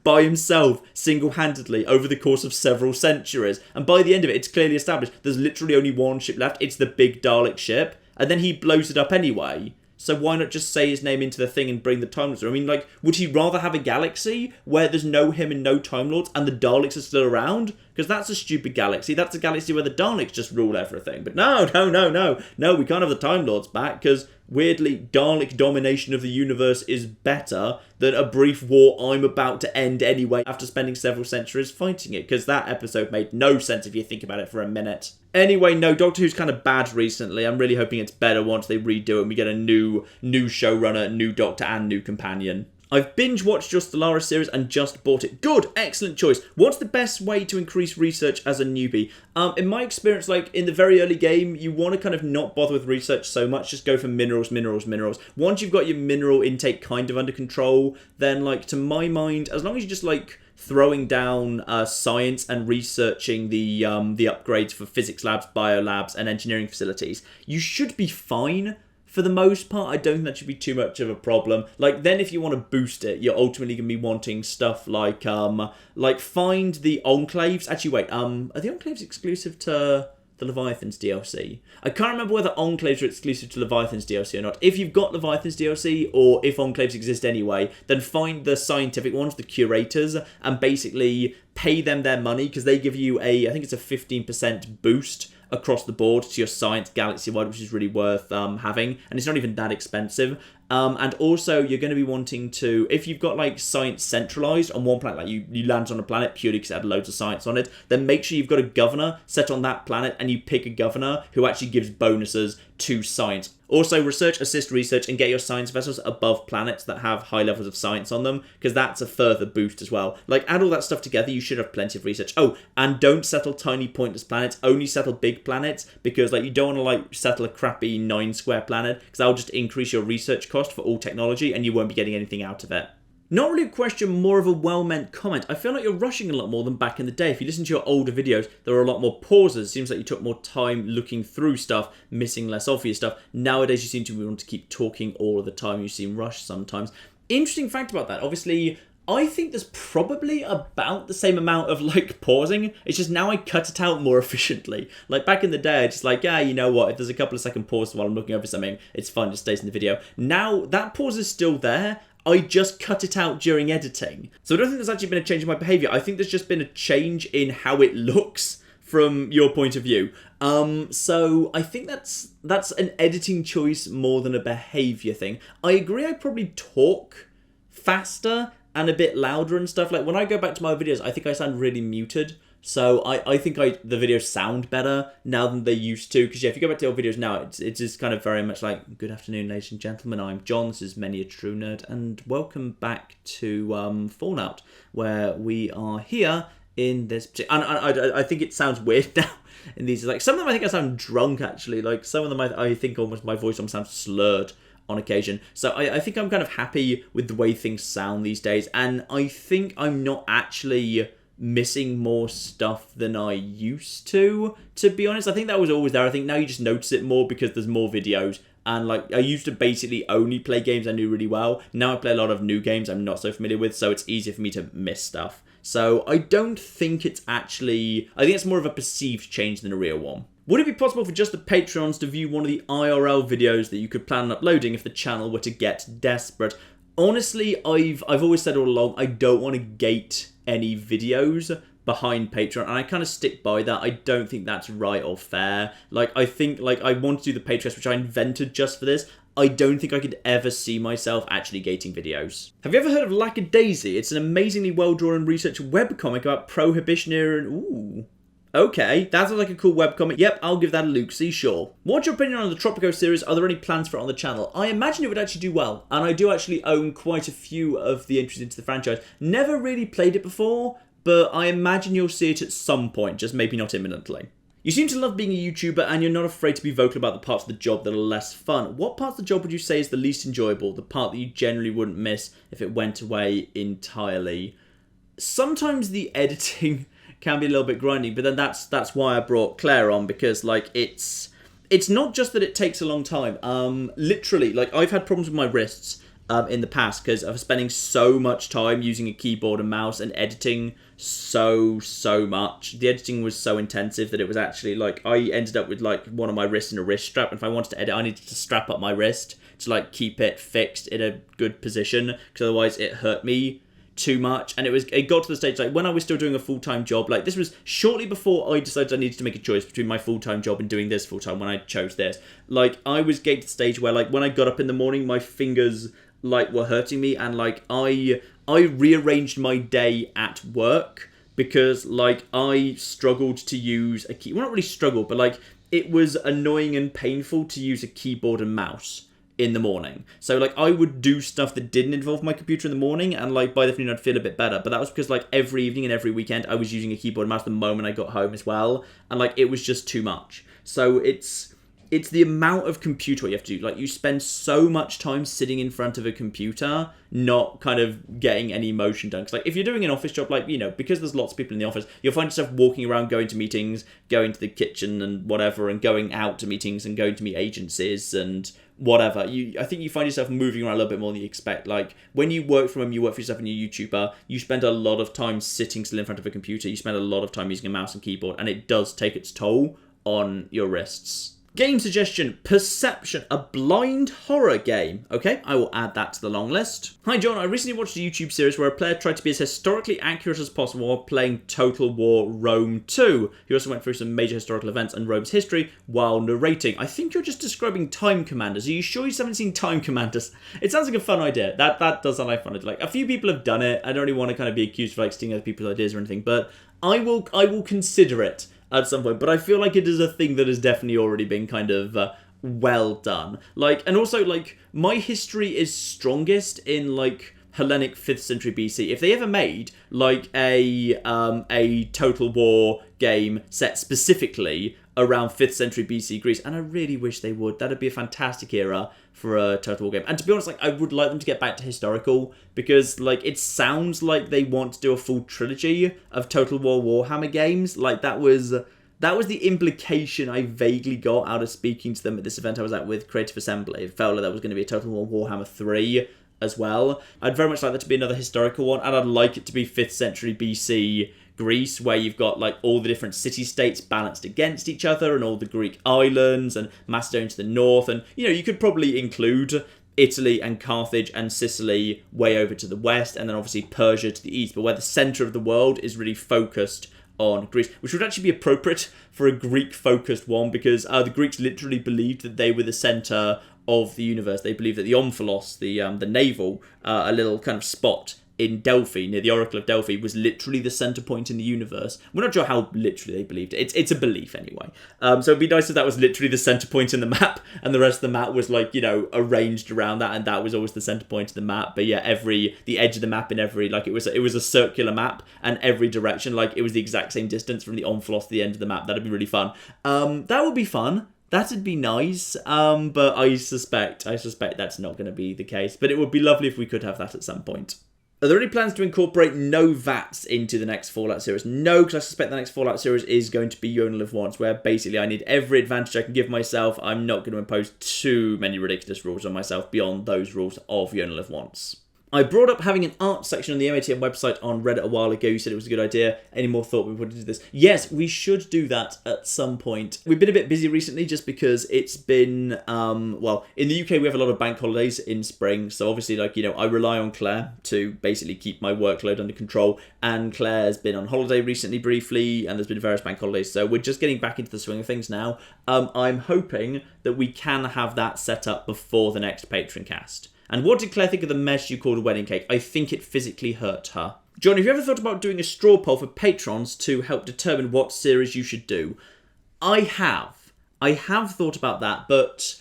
Speaker 1: by himself, single-handedly, over the course of several centuries. And by the end of it, it's clearly established there's literally only one ship left. It's the big Dalek ship. And then he blows it up anyway. So why not just say his name into the thing and bring the Time Lords through? I mean, like, would he rather have a galaxy where there's no him and no Time Lords and the Daleks are still around? Because that's a stupid galaxy. That's a galaxy where the Daleks just rule everything. But no, we can't have the Time Lords back, because weirdly, Dalek domination of the universe is better than a brief war I'm about to end anyway after spending several centuries fighting it, because that episode made no sense if you think about it for a minute. Anyway, no, Doctor Who's kind of bad recently. I'm really hoping it's better once they redo it and we get a new showrunner, new Doctor and new companion. I've binge-watched your Stellaris series and just bought it. Good! Excellent choice. What's the best way to increase research as a newbie? In my experience, like, in the very early game, you want to kind of not bother with research so much. Just go for minerals. Once you've got your mineral intake kind of under control, then, like, to my mind, as long as you just, like, throwing down science and researching the upgrades for physics labs, bio labs, and engineering facilities, you should be fine. For the most part, I don't think that should be too much of a problem. Like, then if you want to boost it, you're ultimately going to be wanting stuff like find the enclaves. Actually, wait, are the enclaves exclusive to the Leviathan's DLC. I can't remember whether Enclaves are exclusive to Leviathan's DLC or not. If you've got Leviathan's DLC, or if Enclaves exist anyway, then find the scientific ones, the curators, and basically pay them their money, because they give you I think it's a 15% boost across the board to your science galaxy-wide, which is really worth having, and it's not even that expensive. And also, you're going to be wanting to, if you've got like science centralized on one planet, like you land on a planet purely because it had loads of science on it, then make sure you've got a governor set on that planet, and you pick a governor who actually gives bonuses to science. Also, assist research, and get your science vessels above planets that have high levels of science on them, because that's a further boost as well. Like, add all that stuff together, you should have plenty of research. Oh, and don't settle tiny pointless planets, only settle big planets, because like you don't want to like settle a crappy 9 square planet, because that'll just increase your research cost for all technology, and you won't be getting anything out of it. Not really a question, more of a well-meant comment. I feel like you're rushing a lot more than back in the day. If you listen to your older videos, there are a lot more pauses. It seems like you took more time looking through stuff, missing less obvious stuff. Nowadays, you seem to want to keep talking all of the time. You seem rushed sometimes. Interesting fact about that. Obviously, I think there's probably about the same amount of like pausing. It's just now I cut it out more efficiently. Like back in the day, I just like, yeah, you know what? If there's a couple of second pause while I'm looking over something, it's fine, it stays in the video. Now that pause is still there. I just cut it out during editing. So I don't think there's actually been a change in my behaviour. I think there's just been a change in how it looks from your point of view. So I think that's an editing choice more than a behaviour thing. I agree I probably talk faster and a bit louder and stuff. Like when I go back to my videos, I think I sound really muted. So I think the videos sound better now than they used to. Because yeah, if you go back to old videos now, it's just kind of very much like, good afternoon, ladies and gentlemen, I'm John, this is Many a True Nerd, and welcome back to Fallout, where we are here in this... And I think it sounds weird now in these. Like some of them I think I sound drunk, actually. Like some of them I think almost my voice almost sounds slurred on occasion. So I think I'm kind of happy with the way things sound these days. And I think I'm not actually missing more stuff than I used to be honest. I think that was always there. I think now you just notice it more because there's more videos. And like I used to basically only play games I knew really well. Now I play a lot of new games I'm not so familiar with, so it's easier for me to miss stuff. So I don't think it's actually... I think it's more of a perceived change than a real one. Would it be possible for just the Patreons to view one of the IRL videos that you could plan on uploading if the channel were to get desperate? Honestly, I've always said all along, I don't want to gate any videos behind Patreon, and I kind of stick by that. I don't think that's right or fair. Like, I think, like, I want to do the Patreon, which I invented just for this. I don't think I could ever see myself actually gating videos. Have you ever heard of Lackadaisy? It's an amazingly well-drawn and researched webcomic about Prohibition era and... Ooh. Okay, that sounds like a cool webcomic. Yep, I'll give that a look-see, sure. What's your opinion on the Tropico series? Are there any plans for it on the channel? I imagine it would actually do well, and I do actually own quite a few of the entries into the franchise. Never really played it before, but I imagine you'll see it at some point, just maybe not imminently. You seem to love being a YouTuber, and you're not afraid to be vocal about the parts of the job that are less fun. What parts of the job would you say is the least enjoyable, the part that you generally wouldn't miss if it went away entirely? Sometimes the editing can be a little bit grindy, but then that's why I brought Claire on, because like it's not just that it takes a long time. Literally, like I've had problems with my wrists in the past because of spending so much time using a keyboard and mouse and editing so much. The editing was so intensive that it was actually like I ended up with like one of my wrists in a wrist strap. If I wanted to edit, I needed to strap up my wrist to like keep it fixed in a good position, because otherwise it hurt me too much. And it got to the stage like when I was still doing a full-time job, like this was shortly before I decided I needed to make a choice between my full-time job and doing this full-time when I chose this. Like I was getting to the stage where like when I got up in the morning, my fingers like were hurting me, and like I rearranged my day at work because like I struggled to use a key. Well, not really struggled, but like it was annoying and painful to use a keyboard and mouse in the morning. So like I would do stuff that didn't involve my computer in the morning, and like by the afternoon I'd feel a bit better. But that was because like every evening and every weekend I was using a keyboard and mouse the moment I got home as well, and like it was just too much. So it's the amount of computer you have to do. Like you spend so much time sitting in front of a computer not kind of getting any motion done. Because like if you're doing an office job, like, you know, because there's lots of people in the office, you'll find yourself walking around, going to meetings, going to the kitchen and whatever, and going out to meetings and going to meet agencies and whatever. I think you find yourself moving around a little bit more than you expect. Like when you work from home, you work for yourself and you're a YouTuber, you spend a lot of time sitting still in front of a computer, you spend a lot of time using a mouse and keyboard, and it does take its toll on your wrists. Game suggestion, Perception, a blind horror game. Okay, I will add that to the long list. Hi John, I recently watched a YouTube series where a player tried to be as historically accurate as possible while playing Total War Rome 2. He also went through some major historical events and Rome's history while narrating. I think you're just describing Time Commanders. Are you sure you haven't seen Time Commanders? It sounds like a fun idea. That does sound like fun. Like, a few people have done it. I don't really want to kind of be accused of like stealing other people's ideas or anything, but I will consider it at some point, but I feel like it is a thing that has definitely already been kind of well done. Like, and also, like, my history is strongest in, like, Hellenic 5th century BC. If they ever made, like, a Total War game set specifically around 5th century BC Greece, and I really wish they would. That'd be a fantastic era for a Total War game. And to be honest, like, I would like them to get back to historical, because, like, it sounds like they want to do a full trilogy of Total War Warhammer games. Like, that was the implication I vaguely got out of speaking to them at this event I was at with Creative Assembly. It felt like that was going to be a Total War Warhammer 3 as well. I'd very much like that to be another historical one, and I'd like it to be 5th century BC Greece, where you've got, like, all the different city-states balanced against each other, and all the Greek islands, and Macedonia to the north, and, you know, you could probably include Italy and Carthage and Sicily way over to the west, and then obviously Persia to the east, but where the centre of the world is really focused on Greece, which would actually be appropriate for a Greek-focused one, because the Greeks literally believed that they were the centre of the universe. They believed that the Omphalos, the navel, a little kind of spot in Delphi, near the Oracle of Delphi, was literally the centre point in the universe. We're not sure how literally they believed it. It's a belief anyway. So it'd be nice if that was literally the centre point in the map, and the rest of the map was, like, you know, arranged around that, and that was always the centre point of the map. But yeah, the edge of the map in every, like, it was a circular map, and every direction, like, it was the exact same distance from the Omphalos to the end of the map. That'd be really fun. That would be fun. That'd be nice, but I suspect that's not going to be the case. But it would be lovely if we could have that at some point. Are there any plans to incorporate no VATs into the next Fallout series? No, because I suspect the next Fallout series is going to be You Only Live Once, where basically I need every advantage I can give myself. I'm not going to impose too many ridiculous rules on myself beyond those rules of You Only Live Once. I brought up having an art section on the MATM website on Reddit a while ago. You said it was a good idea. Any more thought we wanted to do this? Yes, we should do that at some point. We've been a bit busy recently just because it's been, well, in the UK we have a lot of bank holidays in spring. So obviously, like, you know, I rely on Claire to basically keep my workload under control. And Claire's been on holiday recently briefly, and there's been various bank holidays. So we're just getting back into the swing of things now. I'm hoping that we can have that set up before the next Patroncast. And what did Claire think of the mess you called a wedding cake? I think it physically hurt her. John, have you ever thought about doing a straw poll for patrons to help determine what series you should do? I have. I have thought about that, but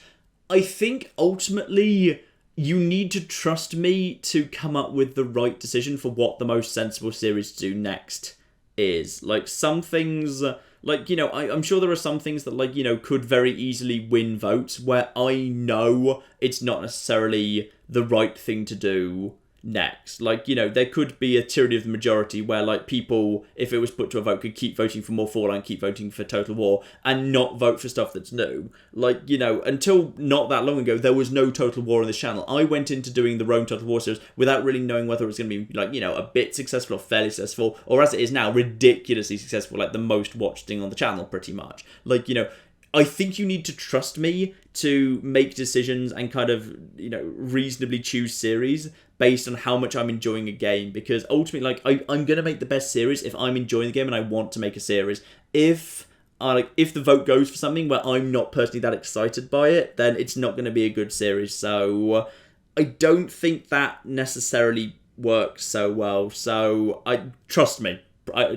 Speaker 1: I think ultimately you need to trust me to come up with the right decision for what the most sensible series to do next is. Like, some things, like, you know, I'm sure there are some things that, like, you know, could very easily win votes where I know it's not necessarily the right thing to do next. Like, you know, there could be a tyranny of the majority where, like, people, if it was put to a vote, could keep voting for more Fallout and keep voting for Total War and not vote for stuff that's new. Like, you know, until not that long ago, there was no Total War on this channel. I went into doing the Rome Total War series without really knowing whether it was going to be, like, you know, a bit successful or fairly successful, or as it is now, ridiculously successful, like the most watched thing on the channel, pretty much. Like, you know, I think you need to trust me to make decisions and kind of, you know, reasonably choose series based on how much I'm enjoying a game, because ultimately, like, I'm going to make the best series if I'm enjoying the game and I want to make a series. If the vote goes for something where I'm not personally that excited by it, then it's not going to be a good series. So I don't think that necessarily works so well. So trust me.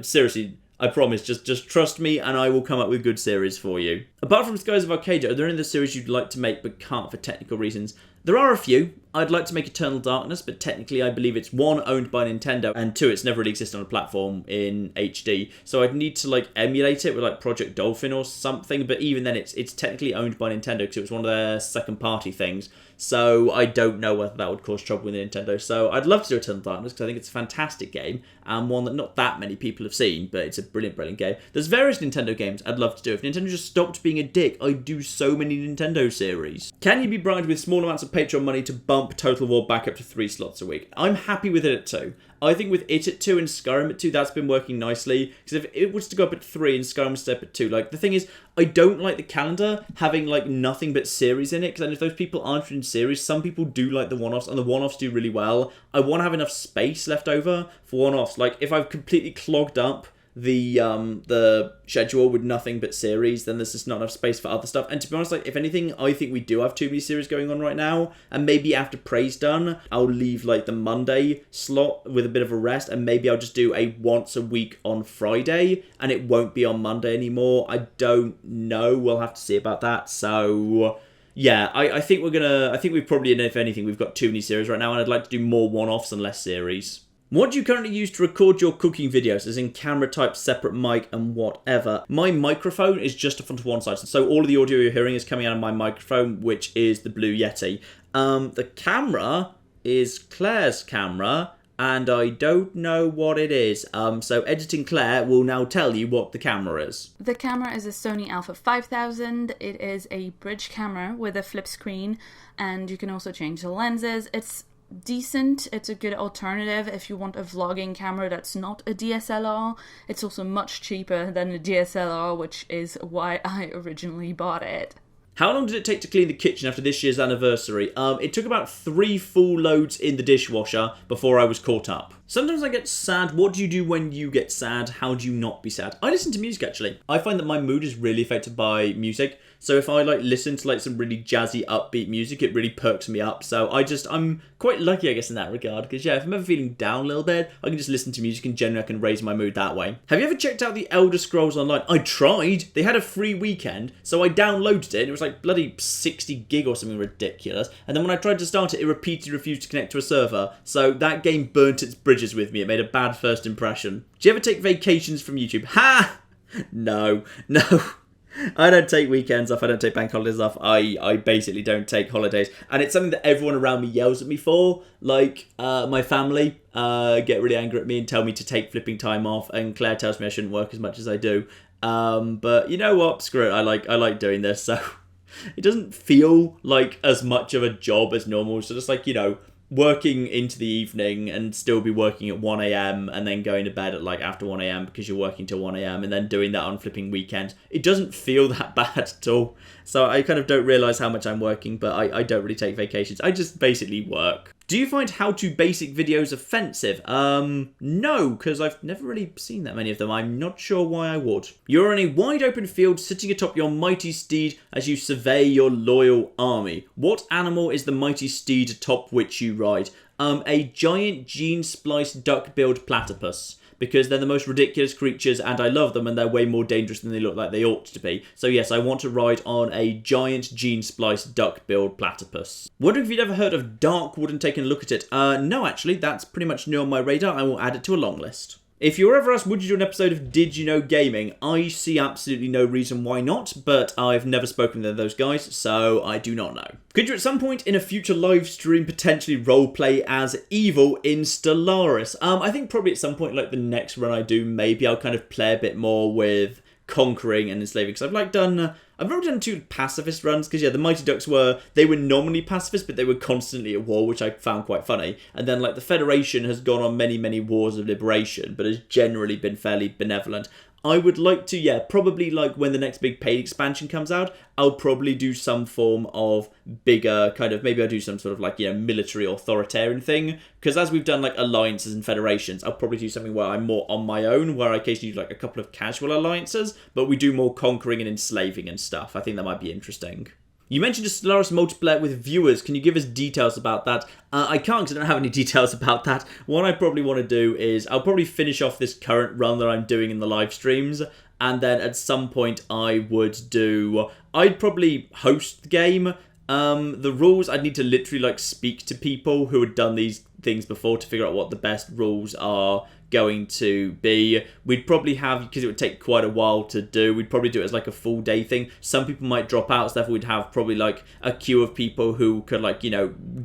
Speaker 1: Seriously, I promise, just trust me and I will come up with good series for you. Apart from Skies of Arcadia, are there any other series you'd like to make but can't for technical reasons? There are a few. I'd like to make Eternal Darkness, but technically I believe it's 1, owned by Nintendo, and 2, it's never really existed on a platform in HD. So I'd need to, like, emulate it with, like, Project Dolphin or something, but even then it's technically owned by Nintendo because it was one of their second-party things. So I don't know whether that would cause trouble with Nintendo. So I'd love to do Eternal Darkness because I think it's a fantastic game and one that not that many people have seen, but it's a brilliant, brilliant game. There's various Nintendo games I'd love to do. If Nintendo just stopped being a dick, I'd do so many Nintendo series. Can you be bribed with small amounts of of Patreon money to bump Total War back up to 3 slots a week. I'm happy with it at 2. I think with it at 2 and Skyrim at 2, that's been working nicely. Because if it was to go up at 3 and Skyrim was to up at 2, like, the thing is, I don't like the calendar having, like, nothing but series in it. Because if those people aren't in series, some people do like the one-offs, and the one-offs do really well. I want to have enough space left over for one-offs. Like, if I've completely clogged up the schedule with nothing but series, then there's just not enough space for other stuff. And to be honest, like, if anything, I think we do have too many series going on right now, and maybe after Prey's done, I'll leave like the Monday slot with a bit of a rest, and maybe I'll just do a once a week on Friday, and it won't be on Monday anymore. I don't know, we'll have to see about that. So yeah, I think we've probably, if anything, we've got too many series right now, and I'd like to do more one-offs and less series. What do you currently use to record your cooking videos, as in camera type, separate mic, and whatever? My microphone is just up onto one side, so all of the audio you're hearing is coming out of my microphone, which is the Blue Yeti. The camera is Claire's camera, and I don't know what it is. So Editing Claire will now tell you what the camera is.
Speaker 2: The camera is a Sony Alpha 5000. It is a bridge camera with a flip screen, and you can also change the lenses. It's decent. It's a good alternative if you want a vlogging camera that's not a DSLR. It's also much cheaper than a DSLR, which is why I originally bought it.
Speaker 1: How long did it take to clean the kitchen after this year's anniversary? It took about 3 full loads in the dishwasher before I was caught up. Sometimes I get sad. What do you do when you get sad? How do you not be sad? I listen to music, actually. I find that my mood is really affected by music. So if I listen to some really jazzy, upbeat music, it really perks me up. So I'm quite lucky, I guess, in that regard. Because yeah, if I'm ever feeling down a little bit, I can just listen to music and generally I can raise my mood that way. Have you ever checked out the Elder Scrolls Online? I tried. They had a free weekend, so I downloaded it. It was like bloody 60 gig or something ridiculous. And then when I tried to start it, it repeatedly refused to connect to a server. So that game burnt its bridges with me. It made a bad first impression. Do you ever take vacations from YouTube? Ha! No. I don't take weekends off. I don't take bank holidays off. I basically don't take holidays. And it's something that everyone around me yells at me for. Like, my family get really angry at me and tell me to take flipping time off. And Claire tells me I shouldn't work as much as I do. But you know what? Screw it. I like doing this. So it doesn't feel like as much of a job as normal. So just working into the evening and still be working at 1 a.m. and then going to bed at after 1 a.m. because you're working till 1 a.m. and then doing that on flipping weekends. It doesn't feel that bad at all. So I kind of don't realise how much I'm working, but I don't really take vacations. I just basically work. Do you find how-to basic videos offensive? No, because I've never really seen that many of them. I'm not sure why I would. You're in a wide open field sitting atop your mighty steed as you survey your loyal army. What animal is the mighty steed atop which you ride? A giant gene-spliced duck-billed platypus. Because they're the most ridiculous creatures and I love them and they're way more dangerous than they look like they ought to be. So yes, I want to ride on a giant gene-spliced duck-billed platypus. Wondering if you'd ever heard of Darkwood and taken a look at it? No, actually, that's pretty much new on my radar. I will add it to a long list. If you were ever asked, would you do an episode of Did You Know Gaming? I see absolutely no reason why not, but I've never spoken to those guys, so I do not know. Could you at some point in a future live stream potentially roleplay as evil in Stellaris? I think probably at some point, the next run I do, maybe I'll kind of play a bit more with conquering and enslaving, because I've never done 2 pacifist runs, because the Mighty Ducks were nominally pacifist, but they were constantly at war, which I found quite funny. And then the Federation has gone on many, many wars of liberation, but has generally been fairly benevolent. I would like to, probably when the next big paid expansion comes out, I'll probably do some form of bigger maybe I'll do some sort of military authoritarian thing. Because as we've done alliances and federations, I'll probably do something where I'm more on my own, where I occasionally do a couple of casual alliances, but we do more conquering and enslaving and stuff. I think that might be interesting. You mentioned a Stellaris multiplayer with viewers. Can you give us details about that? I can't because I don't have any details about that. What I probably want to do is I'll probably finish off this current run that I'm doing in the live streams. And then at some point I'd probably host the game. The rules, I'd need to literally speak to people who had done these things before to figure out what the best rules are going to be. We'd probably have, because it would take quite a while to do, we'd probably do it as a full day thing. Some people might drop out, so therefore we'd have probably a queue of people who could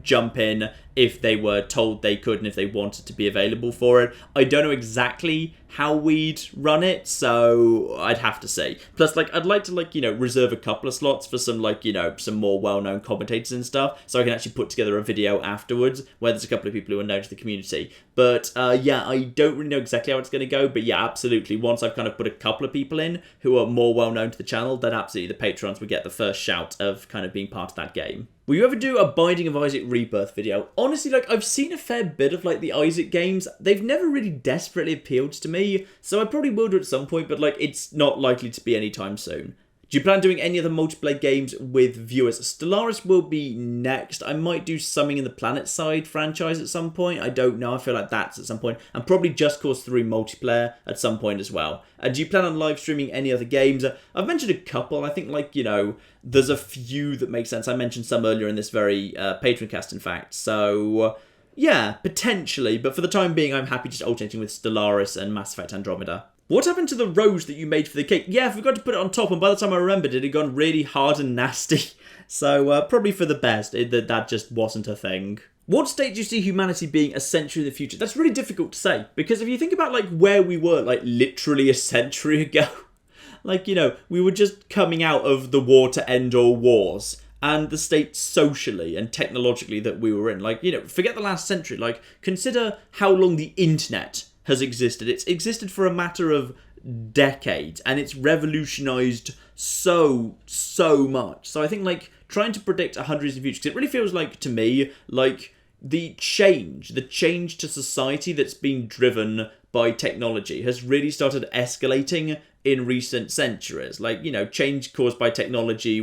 Speaker 1: jump in if they were told they could and if they wanted to be available for it. I don't know exactly how we'd run it, so I'd have to say. Plus, like, I'd like to, like, you know, reserve a couple of slots for some, like, you know, some more well-known commentators and stuff, so I can actually put together a video afterwards where there's a couple of people who are known to the community. But, yeah, I don't really know exactly how it's going to go, but yeah, absolutely. Once I've kind of put a couple of people in who are more well-known to the channel, then absolutely the patrons would get the first shout of kind of being part of that game. Will you ever do a Binding of Isaac Rebirth video? Honestly, like, I've seen a fair bit of, like, the Isaac games. They've never really desperately appealed to me, so I probably will do it at some point, but, like, it's not likely to be anytime soon. Do you plan on doing any other multiplayer games with viewers? Stellaris will be next. I might do something in the PlanetSide franchise at some point. I don't know. I feel like that's at some point. And probably Just Cause 3 multiplayer at some point as well. Do you plan on live streaming any other games? I've mentioned a couple. I think, like, you know, there's a few that make sense. I mentioned some earlier in this very Patroncast, in fact. So, yeah, potentially. But for the time being, I'm happy just alternating with Stellaris and Mass Effect Andromeda. What happened to the rose that you made for the cake? Yeah, I forgot to put it on top, and by the time I remembered, it had gone really hard and nasty. So, probably for the best, that just wasn't a thing. What state do you see humanity being a century in the future? That's really difficult to say, because if you think about, like, where we were, like, literally a century ago, like, you know, we were just coming out of the war to end all wars, and the state socially and technologically that we were in. Like, you know, forget the last century. Like, consider how long the internet has existed. It's existed for a matter of decades, and it's revolutionized so much. So I think, like, trying to predict 100 years in the future, because it really feels like, to me, like, the change to society that's been driven by technology has really started escalating in recent centuries. Like, you know, change caused by technology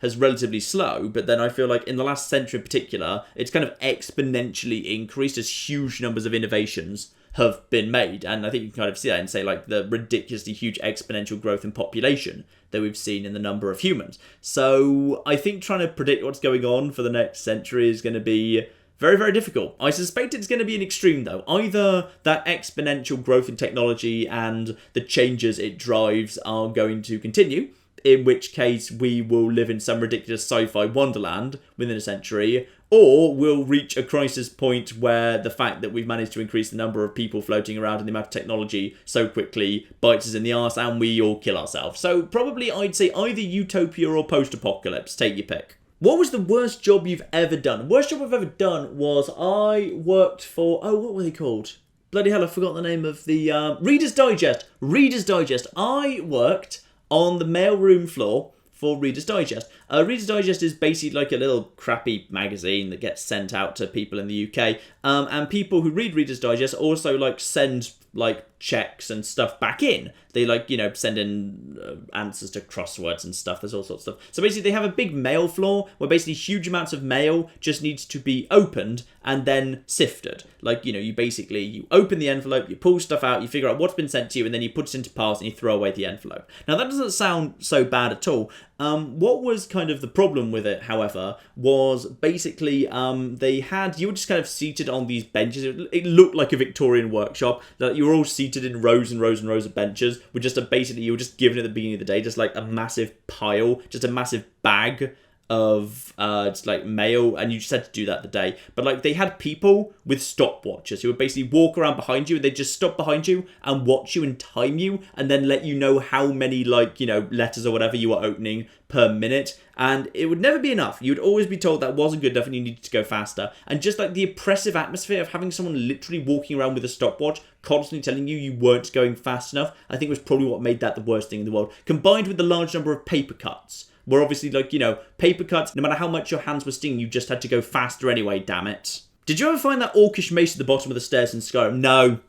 Speaker 1: has relatively slow, but then I feel like in the last century in particular, it's kind of exponentially increased as huge numbers of innovations have been made. And I think you can kind of see that and say, like, the ridiculously huge exponential growth in population that we've seen in the number of humans. So I think trying to predict what's going on for the next century is going to be very, very difficult. I suspect it's going to be an extreme, though. Either that exponential growth in technology and the changes it drives are going to continue, in which case we will live in some ridiculous sci-fi wonderland within a century, or we'll reach a crisis point where the fact that we've managed to increase the number of people floating around and the amount of technology so quickly bites us in the arse and we all kill ourselves. So probably I'd say either utopia or post-apocalypse. Take your pick. What was the worst job you've ever done? The worst job I've ever done was I worked for... Oh, what were they called? Bloody hell, I forgot the name of the... Reader's Digest. Reader's Digest. I worked on the mailroom floor for Reader's Digest. Reader's Digest is basically like a little crappy magazine that gets sent out to people in the UK. And people who read Reader's Digest also, like, send, like, checks and stuff back in. They, like, you know, send in answers to crosswords and stuff. There's all sorts of stuff. So basically they have a big mail floor where basically huge amounts of mail just needs to be opened and then sifted. Like, you know, you open the envelope, you pull stuff out, you figure out what's been sent to you, and then you put it into piles and you throw away the envelope. Now, that doesn't sound so bad at all. What was kind of the problem with it, however, was basically you were just kind of seated on these benches. It looked like a Victorian workshop. That you were all seated in rows and rows and rows of benches with just you were just given at the beginning of the day just like a massive pile, just a massive bag of just like mail, and you just had to do that the day. But like they had people with stopwatches who would basically walk around behind you, and they'd just stop behind you and watch you and time you, and then let you know how many, like, you know, letters or whatever you were opening per minute. And it would never be enough. You would always be told that wasn't good enough and you needed to go faster. And just like the oppressive atmosphere of having someone literally walking around with a stopwatch constantly telling you weren't going fast enough, I think was probably what made that the worst thing in the world, combined with the large number of paper cuts. Where obviously, like, you know, paper cuts, no matter how much your hands were stinging, you just had to go faster anyway, damn it. Did you ever find that orcish mace at the bottom of the stairs in Skyrim?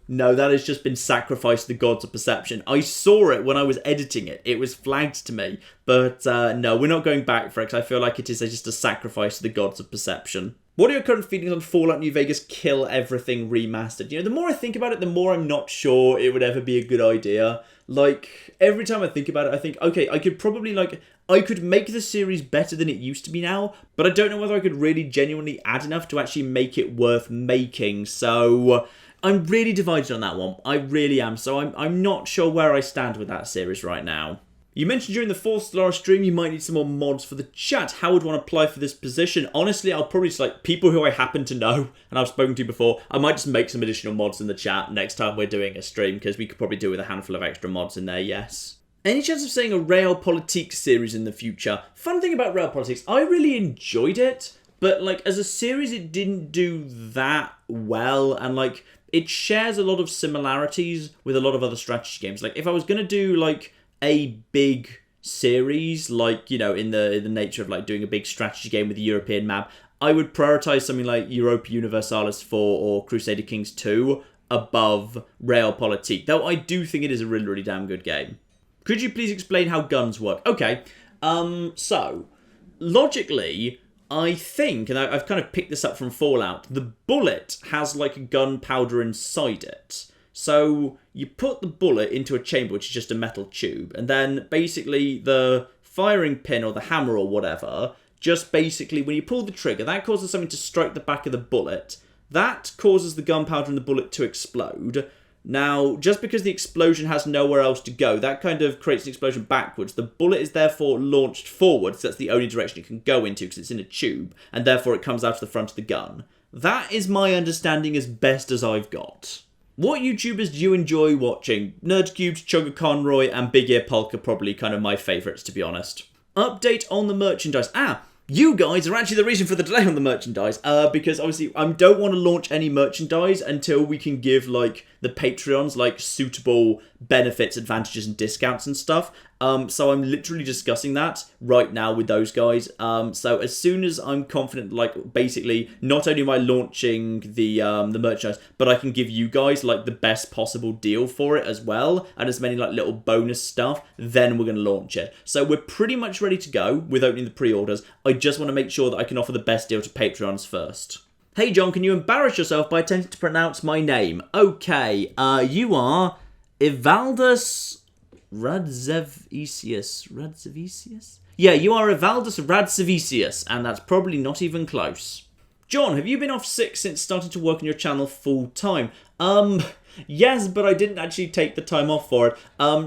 Speaker 1: No, that has just been sacrificed to the gods of perception. I saw it when I was editing it. It was flagged to me. But no, we're not going back for it, because I feel like it is just a sacrifice to the gods of perception. What are your current feelings on Fallout New Vegas Kill Everything Remastered? You know, the more I think about it, the more I'm not sure it would ever be a good idea. Like, every time I think about it, I think, okay, I could make the series better than it used to be now, but I don't know whether I could really genuinely add enough to actually make it worth making. So I'm really divided on that one. I really am. So I'm not sure where I stand with that series right now. You mentioned during the 4th Stellaris stream you might need some more mods for the chat. How would one apply for this position? Honestly, I'll probably just like people who I happen to know and I've spoken to before. I might just make some additional mods in the chat next time we're doing a stream because we could probably do with a handful of extra mods in there, yes. Any chance of seeing a Realpolitik series in the future? Fun thing about Realpolitik, I really enjoyed it, but like as a series it didn't do that well, and like it shares a lot of similarities with a lot of other strategy games. Like if I was going to do like a big series, like, you know, in the nature of like doing a big strategy game with a European map, I would prioritize something like Europa Universalis 4 or Crusader Kings 2 above Realpolitik, though I do think it is a really, really damn good game. Could you please explain how guns work? Okay, so logically, I think, and I've kind of picked this up from Fallout, the bullet has like gunpowder inside it. So you put the bullet into a chamber, which is just a metal tube, and then basically the firing pin or the hammer or whatever, just basically when you pull the trigger, that causes something to strike the back of the bullet. That causes the gunpowder in the bullet to explode. Now, just because the explosion has nowhere else to go, that kind of creates an explosion backwards. The bullet is therefore launched forwards, so that's the only direction it can go into because it's in a tube, and therefore it comes out of the front of the gun. That is my understanding as best as I've got. What YouTubers do you enjoy watching? Nerdcubed, Chugga Conroy, and Big Ear Polk are probably kind of my favourites, to be honest. Update on the merchandise. You guys are actually the reason for the delay on the merchandise, because obviously I don't want to launch any merchandise until we can give, like, the Patreons, like, suitable benefits, advantages, and discounts and stuff. So I'm literally discussing that right now with those guys. So as soon as I'm confident, like, basically, not only am I launching the merchandise, but I can give you guys, like, the best possible deal for it as well, and as many, like, little bonus stuff, then we're going to launch it. So we're pretty much ready to go with opening the pre-orders. I just want to make sure that I can offer the best deal to Patreons first. Hey John, can you embarrass yourself by attempting to pronounce my name? Okay, you are Ivaldus Radzevicius? Yeah, you are Ivaldus Radzevicius, and that's probably not even close. John, have you been off sick since starting to work on your channel full time? Yes, but I didn't actually take the time off for it.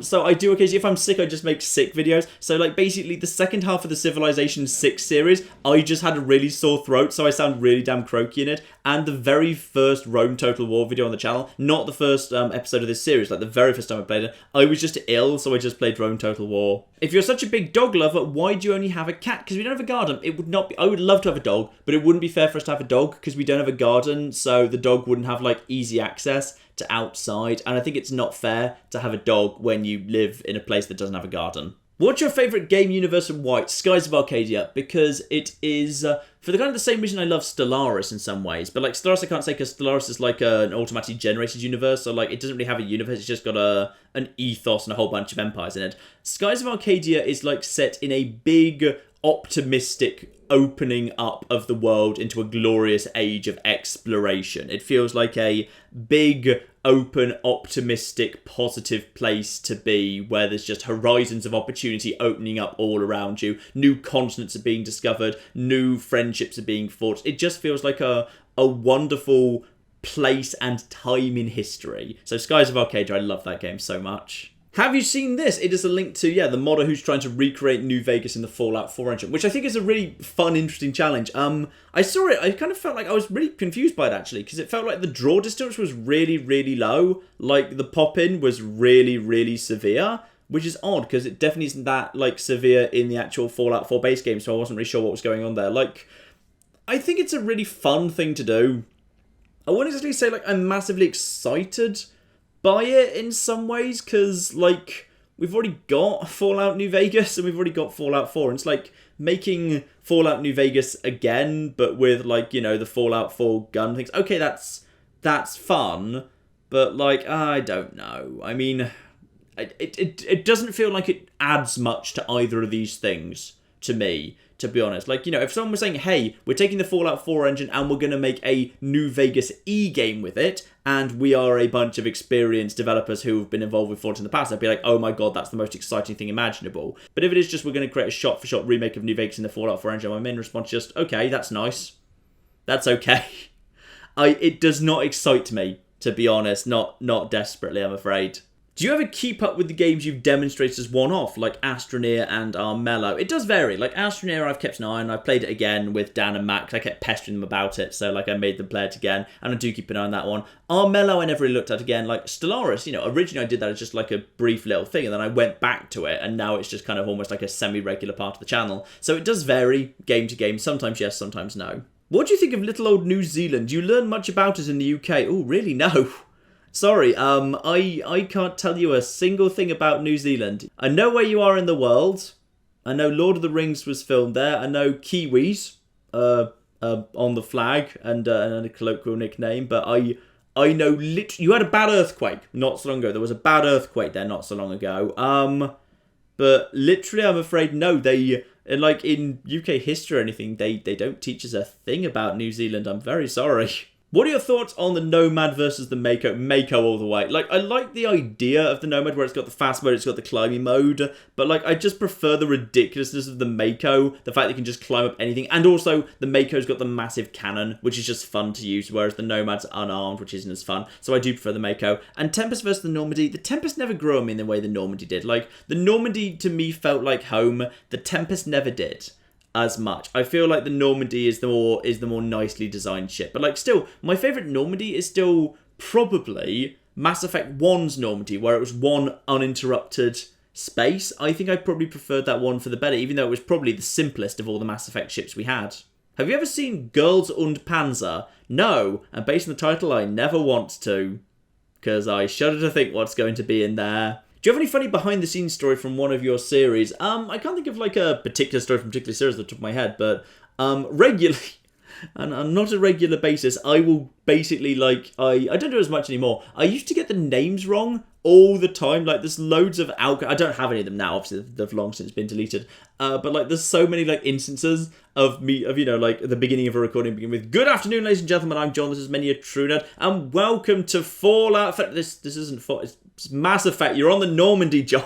Speaker 1: So I do occasionally, if I'm sick, I just make sick videos. So like basically the second half of the Civilization 6 series, I just had a really sore throat, so I sound really damn croaky in it. And the very first Rome Total War video on the channel, not the first episode of this series, like the very first time I played it, I was just ill, so I just played Rome Total War. If you're such a big dog lover, why do you only have a cat? Because we don't have a garden. It would not be, I would love to have a dog, but it wouldn't be fair for us to have a dog because we don't have a garden, so the dog wouldn't have like easy access to outside, and I think it's not fair to have a dog when you live in a place that doesn't have a garden. What's your favourite game universe in White? Skies of Arcadia, because it is, for the kind of the same reason I love Stellaris in some ways, but like Stellaris I can't say because Stellaris is like an automatically generated universe, so like it doesn't really have a universe, it's just got an ethos and a whole bunch of empires in it. Skies of Arcadia is like set in a big, optimistic opening up of the world into a glorious age of exploration. It feels like a big, open, optimistic, positive place to be, where there's just horizons of opportunity opening up all around you. New continents are being discovered, new friendships are being forged. It just feels like a wonderful place and time in history. So Skies of Arcadia, I love that game so much. Have you seen this? It is a link to, the modder who's trying to recreate New Vegas in the Fallout 4 engine, which I think is a really fun, interesting challenge. I saw it, I kind of felt like I was really confused by it, actually, because it felt like the draw distance was really, really low. Like, the pop-in was really, really severe, which is odd, because it definitely isn't that, like, severe in the actual Fallout 4 base game, so I wasn't really sure what was going on there. Like, I think it's a really fun thing to do. I wouldn't exactly say, like, I'm massively excited by it in some ways, because, like, we've already got Fallout New Vegas, and we've already got Fallout 4, and it's like making Fallout New Vegas again, but with, like, the Fallout 4 gun things. Okay, that's fun, but, like, I don't know. I mean, it doesn't feel like it adds much to either of these things, to me, to be honest. Like, if someone was saying, hey, we're taking the Fallout 4 engine and we're going to make a New Vegas E-game with it, and we are a bunch of experienced developers who have been involved with Fallout in the past, I'd be like, oh my god, that's the most exciting thing imaginable. But if it is just we're going to create a shot-for-shot remake of New Vegas in the Fallout 4 engine, my main response is just, okay, that's nice. That's okay. It does not excite me, to be honest. Not desperately, I'm afraid. Do you ever keep up with the games you've demonstrated as one-off, like Astroneer and Armello? It does vary. Like Astroneer, I've kept an eye on. I played it again with Dan and Max. I kept pestering them about it, so like I made them play it again, and I do keep an eye on that one. Armello, I never really looked at again. Like Stellaris, you know, originally I did that as just like a brief little thing, and then I went back to it, and now it's just kind of almost like a semi-regular part of the channel. So it does vary game to game. Sometimes yes, sometimes no. What do you think of little old New Zealand? Do you learn much about it in the UK? Oh, really? No. Sorry, I can't tell you a single thing about New Zealand. I know where you are in the world. I know Lord of the Rings was filmed there. I know Kiwis, on the flag and a colloquial nickname. But I know you had a bad earthquake not so long ago. There was a bad earthquake there not so long ago. But literally, I'm afraid no. They like in UK history or anything. They don't teach us a thing about New Zealand. I'm very sorry. What are your thoughts on the Nomad versus the Mako? Mako all the way. Like, I like the idea of the Nomad where it's got the fast mode, it's got the climbing mode, but like, I just prefer the ridiculousness of the Mako, the fact that you can just climb up anything, and also the Mako's got the massive cannon, which is just fun to use, whereas the Nomad's unarmed, which isn't as fun, so I do prefer the Mako. And Tempest versus the Normandy, the Tempest never grew on me in the way the Normandy did. Like, the Normandy to me felt like home, the Tempest never did as much. I feel like the Normandy is the more nicely designed ship. But like still, my favourite Normandy is still probably Mass Effect 1's Normandy, where it was one uninterrupted space. I think I probably preferred that one for the better, even though it was probably the simplest of all the Mass Effect ships we had. Have you ever seen Girls und Panzer? No, and based on the title, I never want to, because I shudder to think what's going to be in there. Do you have any funny behind-the-scenes story from one of your series? I can't think of like a particular story from a particular series at the top of my head, but regularly, and on not a regular basis, I will basically like, I don't do it as much anymore. I used to get the names wrong all the time. Like there's loads of I don't have any of them now, obviously they've long since been deleted. But like there's so many like instances of you know, like the beginning of a recording begin with, "Good afternoon, ladies and gentlemen, I'm John, this is Many a True Nerd, and welcome to Fallout." This isn't Fallout, it's Mass Effect, you're on the Normandy, John.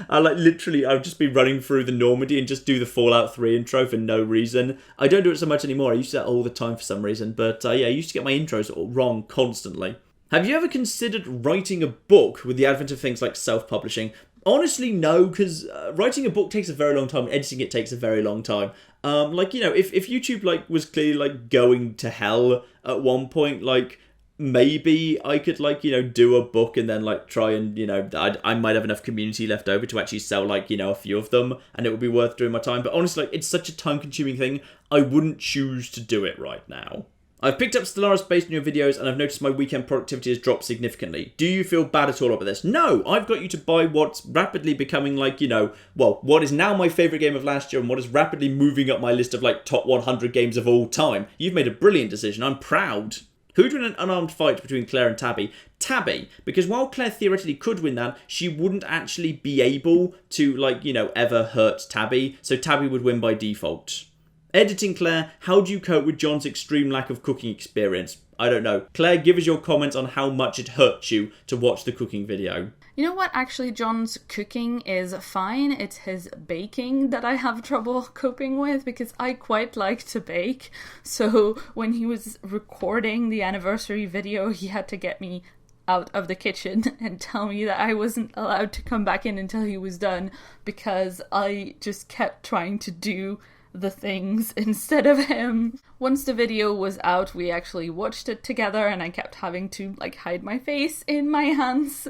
Speaker 1: I've just been running through the Normandy and just do the Fallout 3 intro for no reason. I don't do it so much anymore. I used to do that all the time for some reason. But yeah, I used to get my intros all wrong constantly. Have you ever considered writing a book with the advent of things like self-publishing? Honestly, no, because writing a book takes a very long time. Editing it takes a very long time. Like, you know, if YouTube like was clearly like going to hell at one point, like, maybe I could, like, you know, do a book and then, like, try and, you know, I might have enough community left over to actually sell, like, you know, a few of them, and it would be worth doing my time. But honestly, like, it's such a time-consuming thing, I wouldn't choose to do it right now. I've picked up Stellaris based on your videos, and I've noticed my weekend productivity has dropped significantly. Do you feel bad at all about this? No, I've got you to buy what's rapidly becoming, like, you know, well, what is now my favourite game of last year, and what is rapidly moving up my list of, like, top 100 games of all time. You've made a brilliant decision. I'm proud. Who'd win an unarmed fight between Claire and Tabby? Tabby, because while Claire theoretically could win that, she wouldn't actually be able to, like, you know, ever hurt Tabby, so Tabby would win by default. Editing Claire, how do you cope with John's extreme lack of cooking experience? I don't know. Claire, give us your comments on how much it hurts you to watch the cooking video.
Speaker 2: You know what? Actually, John's cooking is fine. It's his baking that I have trouble coping with, because I quite like to bake. So when he was recording the anniversary video, he had to get me out of the kitchen and tell me that I wasn't allowed to come back in until he was done, because I just kept trying to do the things instead of him. Once the video was out, we actually watched it together, and I kept having to like hide my face in my hands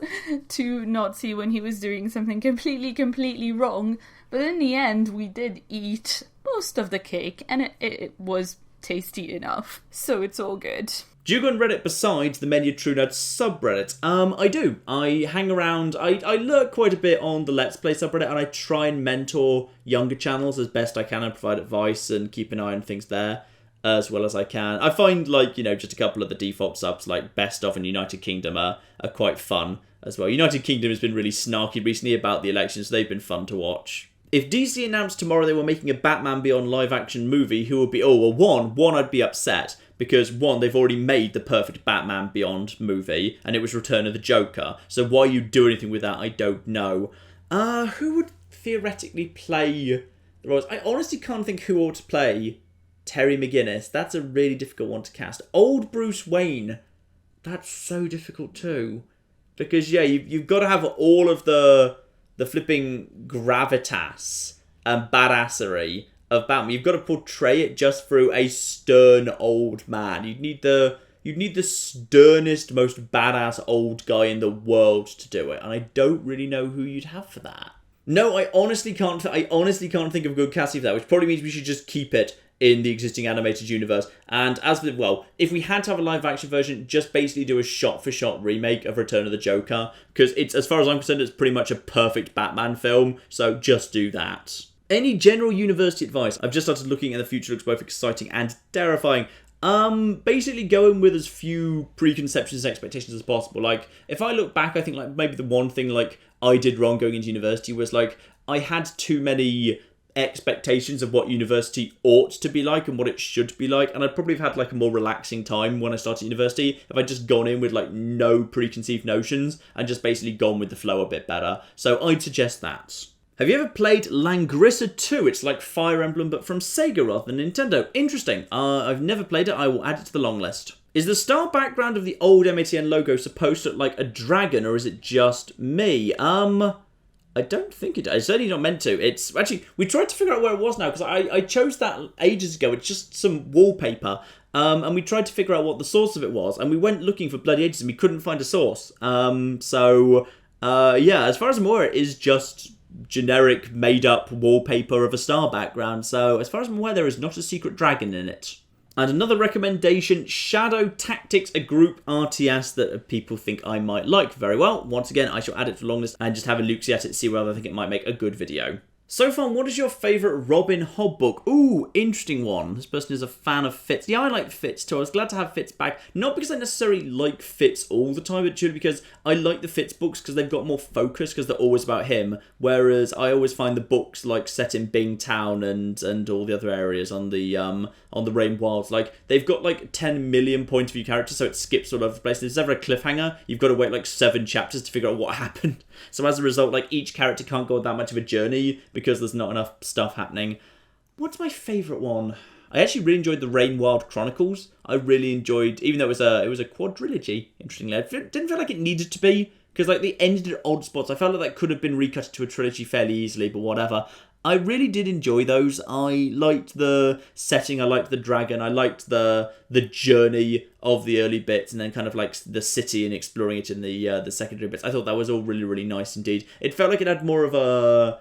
Speaker 2: to not see when he was doing something completely wrong. But in the end, we did eat most of the cake, and it was tasty enough, so it's all good.
Speaker 1: Do you go on Reddit besides the Many a True Nerd subreddit? I do. I hang around, I lurk quite a bit on the Let's Play subreddit, and I try and mentor younger channels as best I can and provide advice and keep an eye on things there as well as I can. I find, like, you know, just a couple of the default subs, like Best Of and United Kingdom, are quite fun as well. United Kingdom has been really snarky recently about the elections, so they've been fun to watch. If DC announced tomorrow they were making a Batman Beyond live-action movie, who would be... Oh, well, one, I'd be upset. Because, one, they've already made the perfect Batman Beyond movie, and it was Return of the Joker. So why you do anything with that, I don't know. Who would theoretically play the roles? I honestly can't think who ought to play Terry McGinnis. That's a really difficult one to cast. Old Bruce Wayne. That's so difficult too. Because, yeah, you've got to have all of the flipping gravitas and badassery of Batman. You've got to portray it just through a stern old man. You'd need the sternest, most badass old guy in the world to do it, and I don't really know who you'd have for that. No, I honestly can't think of a good casting for that, which probably means we should just keep it in the existing animated universe. And if we had to have a live action version, just basically do a shot-for-shot remake of Return of the Joker, because it's, as far as I'm concerned, it's pretty much a perfect Batman film, so just do that. Any general university advice? I've just started looking, and the future looks both exciting and terrifying. Basically going with as few preconceptions and expectations as possible. Like, if I look back, I think, like, maybe the one thing, like, I did wrong going into university was, like, I had too many expectations of what university ought to be like and what it should be like, and I'd probably have had, like, a more relaxing time when I started university if I'd just gone in with, like, no preconceived notions and just basically gone with the flow a bit better. So I'd suggest that. Have you ever played Langrissa 2? It's like Fire Emblem, but from Sega rather than Nintendo. Interesting. I've never played it. I will add it to the long list. Is the star background of the old MATN logo supposed to look like a dragon, or is it just me? I don't think it does. It's certainly not meant to. It's actually, we tried to figure out where it was now, because I chose that ages ago. It's just some wallpaper. And we tried to figure out what the source of it was, and we went looking for bloody ages, and we couldn't find a source. Yeah, as far as I'm aware, it is just generic made-up wallpaper of a star background, so as far as I'm aware, there is not a secret dragon in it. And another recommendation, Shadow Tactics, a group RTS that people think I might like very well. Once again, I shall add it to the long list and just have a look-see at it, see whether I think it might make a good video. So far, what is your favourite Robin Hood book? Ooh, interesting one. This person is a fan of Fitz. Yeah, I like Fitz too. I was glad to have Fitz back. Not because I necessarily like Fitz all the time, but purely because I like the Fitz books because they've got more focus because they're always about him. Whereas I always find the books like set in Bing Town and all the other areas on the Rain Wilds, like they've got like 10 million point of view characters, so it skips all over the place. If there's ever a cliffhanger, you've got to wait like 7 chapters to figure out what happened. So as a result, like each character can't go on that much of a journey because there's not enough stuff happening. What's my favourite one? I actually really enjoyed the Rainwild Chronicles. I really enjoyed, even though it was a quadrilogy, interestingly. I didn't feel like it needed to be, because like they ended at odd spots. I felt like that could have been recut to a trilogy fairly easily, but whatever. I really did enjoy those. I liked the setting, I liked the dragon, I liked the journey of the early bits, and then kind of like the city and exploring it in the secondary bits. I thought that was all really, really nice indeed. It felt like it had more of a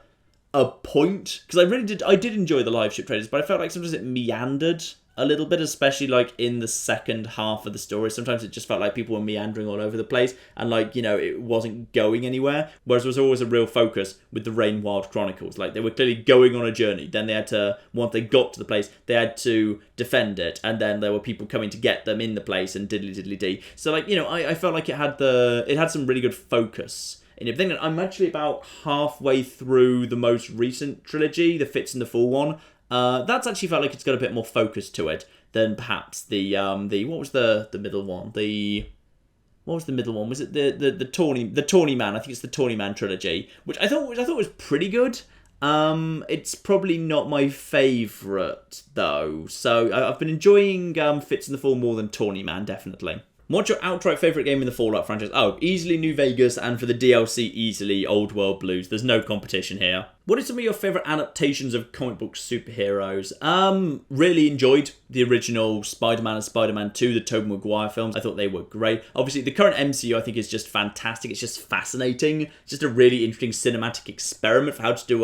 Speaker 1: point, because I did enjoy the live ship trailers, but I felt like sometimes it meandered a little bit, especially like in the second half of the story. Sometimes it just felt like people were meandering all over the place and like, you know, it wasn't going anywhere. Whereas there was always a real focus with the Rainwild Chronicles. Like they were clearly going on a journey. Then they had to, once they got to the place, they had to defend it. And then there were people coming to get them in the place and diddly-diddly-dee. So like, you know, I felt like it had some really good focus. And if I'm actually about halfway through the most recent trilogy, the Fitz and the Fool one. That's actually felt like it's got a bit more focus to it than perhaps the what was the middle one? What was the middle one? Was it the Tawny Man? I think it's the Tawny Man trilogy, which I thought was pretty good. It's probably not my favourite though. So I've been enjoying Fitz and the Fool more than Tawny Man, definitely. What's your outright favourite game in the Fallout franchise? Oh, easily New Vegas, and for the DLC, easily Old World Blues. There's no competition here. What are some of your favourite adaptations of comic book superheroes? Really enjoyed the original Spider-Man and Spider-Man 2, the Tobey Maguire films. I thought they were great. Obviously, the current MCU I think is just fantastic. It's just fascinating. It's just a really interesting cinematic experiment for how to do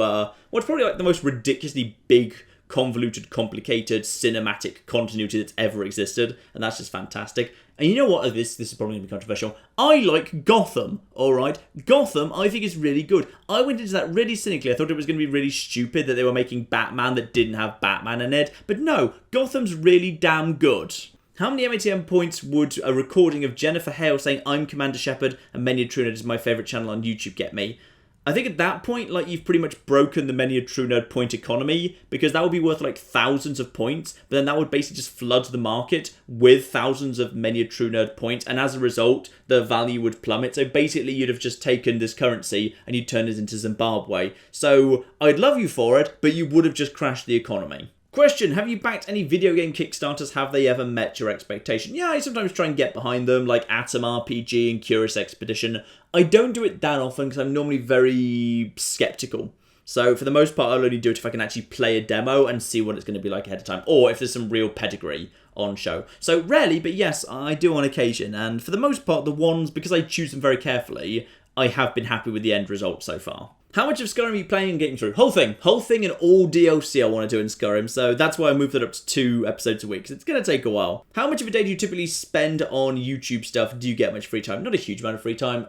Speaker 1: what's probably like the most ridiculously big, convoluted, complicated cinematic continuity that's ever existed, and that's just fantastic. And you know what? This is probably going to be controversial. I like Gotham, alright? Gotham, I think, is really good. I went into that really cynically. I thought it was going to be really stupid that they were making Batman that didn't have Batman in it. But no, Gotham's really damn good. How many MATM points would a recording of Jennifer Hale saying, "I'm Commander Shepard and Many a True Nerd is my favourite channel on YouTube" get me? I think at that point, like, you've pretty much broken the Many a True Nerd point economy, because that would be worth, like, thousands of points, but then that would basically just flood the market with thousands of Many a True Nerd points, and as a result, the value would plummet. So basically, you'd have just taken this currency and you'd turn it into Zimbabwe. So I'd love you for it, but you would have just crashed the economy. Question, have you backed any video game Kickstarters? Have they ever met your expectation? Yeah, I sometimes try and get behind them, like Atom RPG and Curious Expedition. I don't do it that often because I'm normally very skeptical. So for the most part, I'll only do it if I can actually play a demo and see what it's going to be like ahead of time, or if there's some real pedigree on show. So rarely, but yes, I do on occasion. And for the most part, the ones, because I choose them very carefully, I have been happy with the end result so far. How much of Skyrim are you playing and getting through? Whole thing and all DLC I want to do in Skyrim, so that's why I moved it up to 2 episodes a week, because it's going to take a while. How much of a day do you typically spend on YouTube stuff? Do you get much free time? Not a huge amount of free time.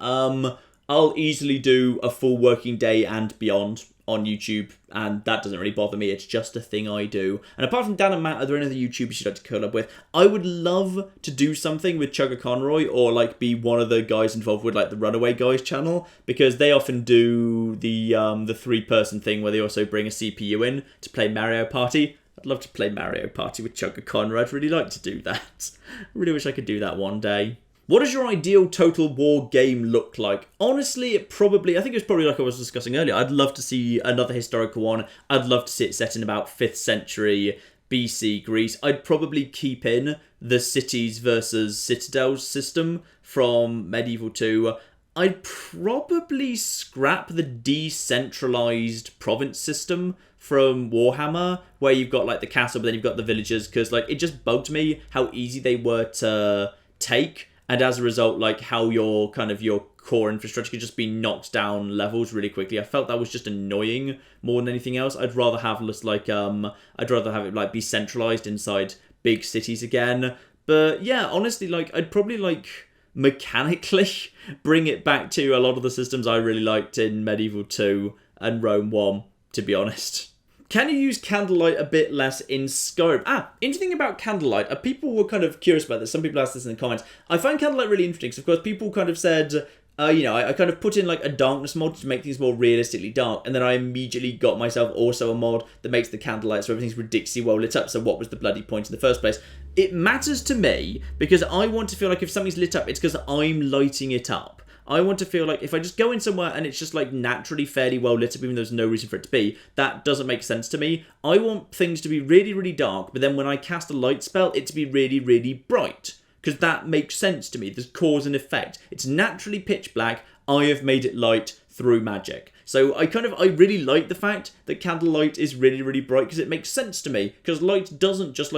Speaker 1: I'll easily do a full working day and beyond on YouTube, and that doesn't really bother me. It's just a thing I do. And apart from Dan and Matt, are there any other YouTubers you'd like to curl up with? I would love to do something with Chugga Conroy, or like be one of the guys involved with like the Runaway Guys channel, because they often do the 3-person thing where they also bring a CPU in to play Mario Party. I'd love to play Mario Party with Chugga Conroy. I'd really like to do that. I really wish I could do that one day. What does your ideal Total War game look like? Honestly, I think it's probably like I was discussing earlier. I'd love to see another historical one. I'd love to see it set in about 5th century BC Greece. I'd probably keep in the cities versus citadels system from Medieval 2. I'd probably scrap the decentralized province system from Warhammer, where you've got like the castle, but then you've got the villagers, because like it just bugged me how easy they were to take. And as a result, like how your core infrastructure could just be knocked down levels really quickly. I felt that was just annoying more than anything else. I'd rather have it like be centralized inside big cities again. But yeah, honestly, like I'd probably like mechanically bring it back to a lot of the systems I really liked in Medieval 2 and Rome 1, to be honest. Can you use candlelight a bit less in Skyrim? Interesting about candlelight. People were kind of curious about this. Some people asked this in the comments. I find candlelight really interesting because, of course, people kind of said, I kind of put in like a darkness mod to make things more realistically dark, and then I immediately got myself also a mod that makes the candlelight so everything's ridiculously well lit up. So what was the bloody point in the first place? It matters to me because I want to feel like if something's lit up, it's because I'm lighting it up. I want to feel like if I just go in somewhere and it's just like naturally fairly well lit up, even though there's no reason for it to be, that doesn't make sense to me. I want things to be really, really dark, but then when I cast a light spell, it to be really, really bright. Because that makes sense to me. There's cause and effect. It's naturally pitch black. I have made it light through magic. So I really like the fact that candlelight is really, really bright because it makes sense to me. Because light doesn't just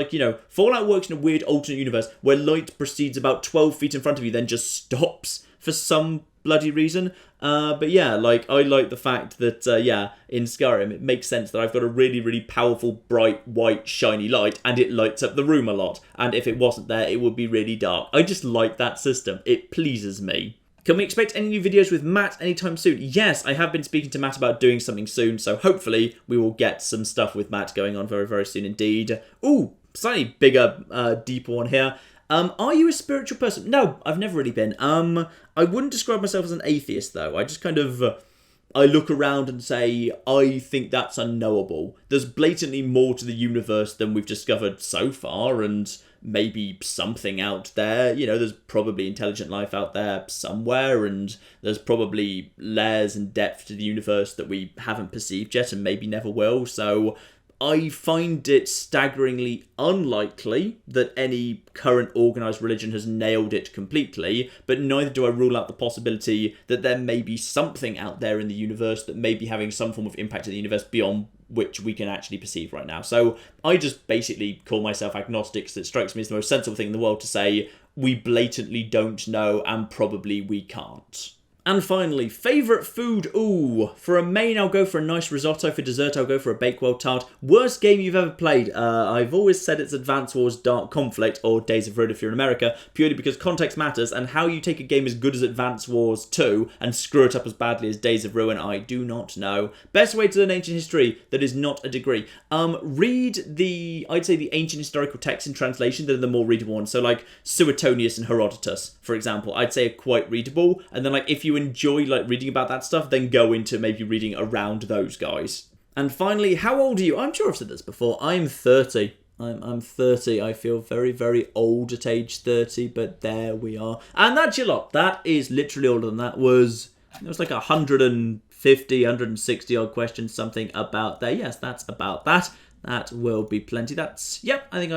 Speaker 1: Fallout works in a weird alternate universe where light proceeds about 12 feet in front of you, then just stops for some bloody reason. But yeah, I like the fact that, in Skyrim, it makes sense that I've got a really, really powerful, bright, white, shiny light, and it lights up the room a lot. And if it wasn't there, it would be really dark. I just like that system. It pleases me. Can we expect any new videos with Matt anytime soon? Yes, I have been speaking to Matt about doing something soon, so hopefully we will get some stuff with Matt going on very, very soon indeed. Ooh, slightly bigger, deeper one here. Are you a spiritual person? No, I've never really been. I wouldn't describe myself as an atheist, though. I just I look around and say, I think that's unknowable. There's blatantly more to the universe than we've discovered so far, and maybe something out there. There's probably intelligent life out there somewhere, and there's probably layers and depth to the universe that we haven't perceived yet and maybe never will. So I find it staggeringly unlikely that any current organised religion has nailed it completely, but neither do I rule out the possibility that there may be something out there in the universe that may be having some form of impact in the universe beyond which we can actually perceive right now. So I just basically call myself agnostic, because it strikes me as the most sensible thing in the world to say we blatantly don't know and probably we can't. And finally, favourite food? Ooh, for a main I'll go for a nice risotto. For dessert I'll go for a Bakewell tart. Worst game you've ever played? I've always said it's Advance Wars Dark Conflict, or Days of Ruin if you're in America, purely because context matters, and how you take a game as good as Advance Wars 2 and screw it up as badly as Days of Ruin, I do not know. Best way to learn ancient history that is not a degree. Read I'd say the ancient historical texts in translation that are the more readable ones. So like Suetonius and Herodotus, for example, I'd say are quite readable. And then if you enjoy reading about that stuff, then go into maybe reading around those guys. And finally, how old are you? I'm sure I've said this before. I'm 30. I'm 30. I feel very, very old at age 30, but there we are. And that's your lot. That is literally older than that. It was like 150 150, 160 odd questions, something about there. Yes, that's about that. That will be plenty. That's, yep, I think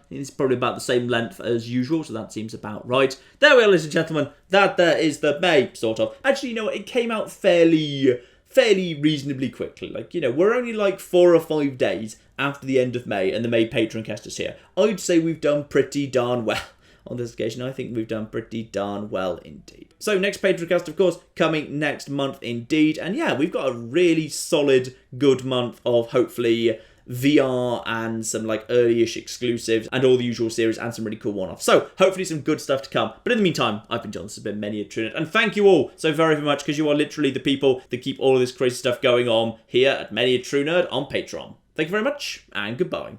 Speaker 1: it's probably about the same length as usual, so that seems about right. There we are, ladies and gentlemen. That there is the May, sort of. Actually, you know what, it came out fairly reasonably quickly. Like, you know, we're only like 4 or 5 days after the end of May, and the May Patroncast is here. I'd say we've done pretty darn well. On this occasion, I think we've done pretty darn well indeed. So next Patroncast, of course, coming next month indeed. And yeah, we've got a really solid, good month of hopefully VR and some like early-ish exclusives and all the usual series and some really cool one-offs. So hopefully some good stuff to come. But in the meantime, I've been John. This has been Many a True Nerd. And thank you all so very, very much, because you are literally the people that keep all of this crazy stuff going on here at Many a True Nerd on Patreon. Thank you very much, and goodbye.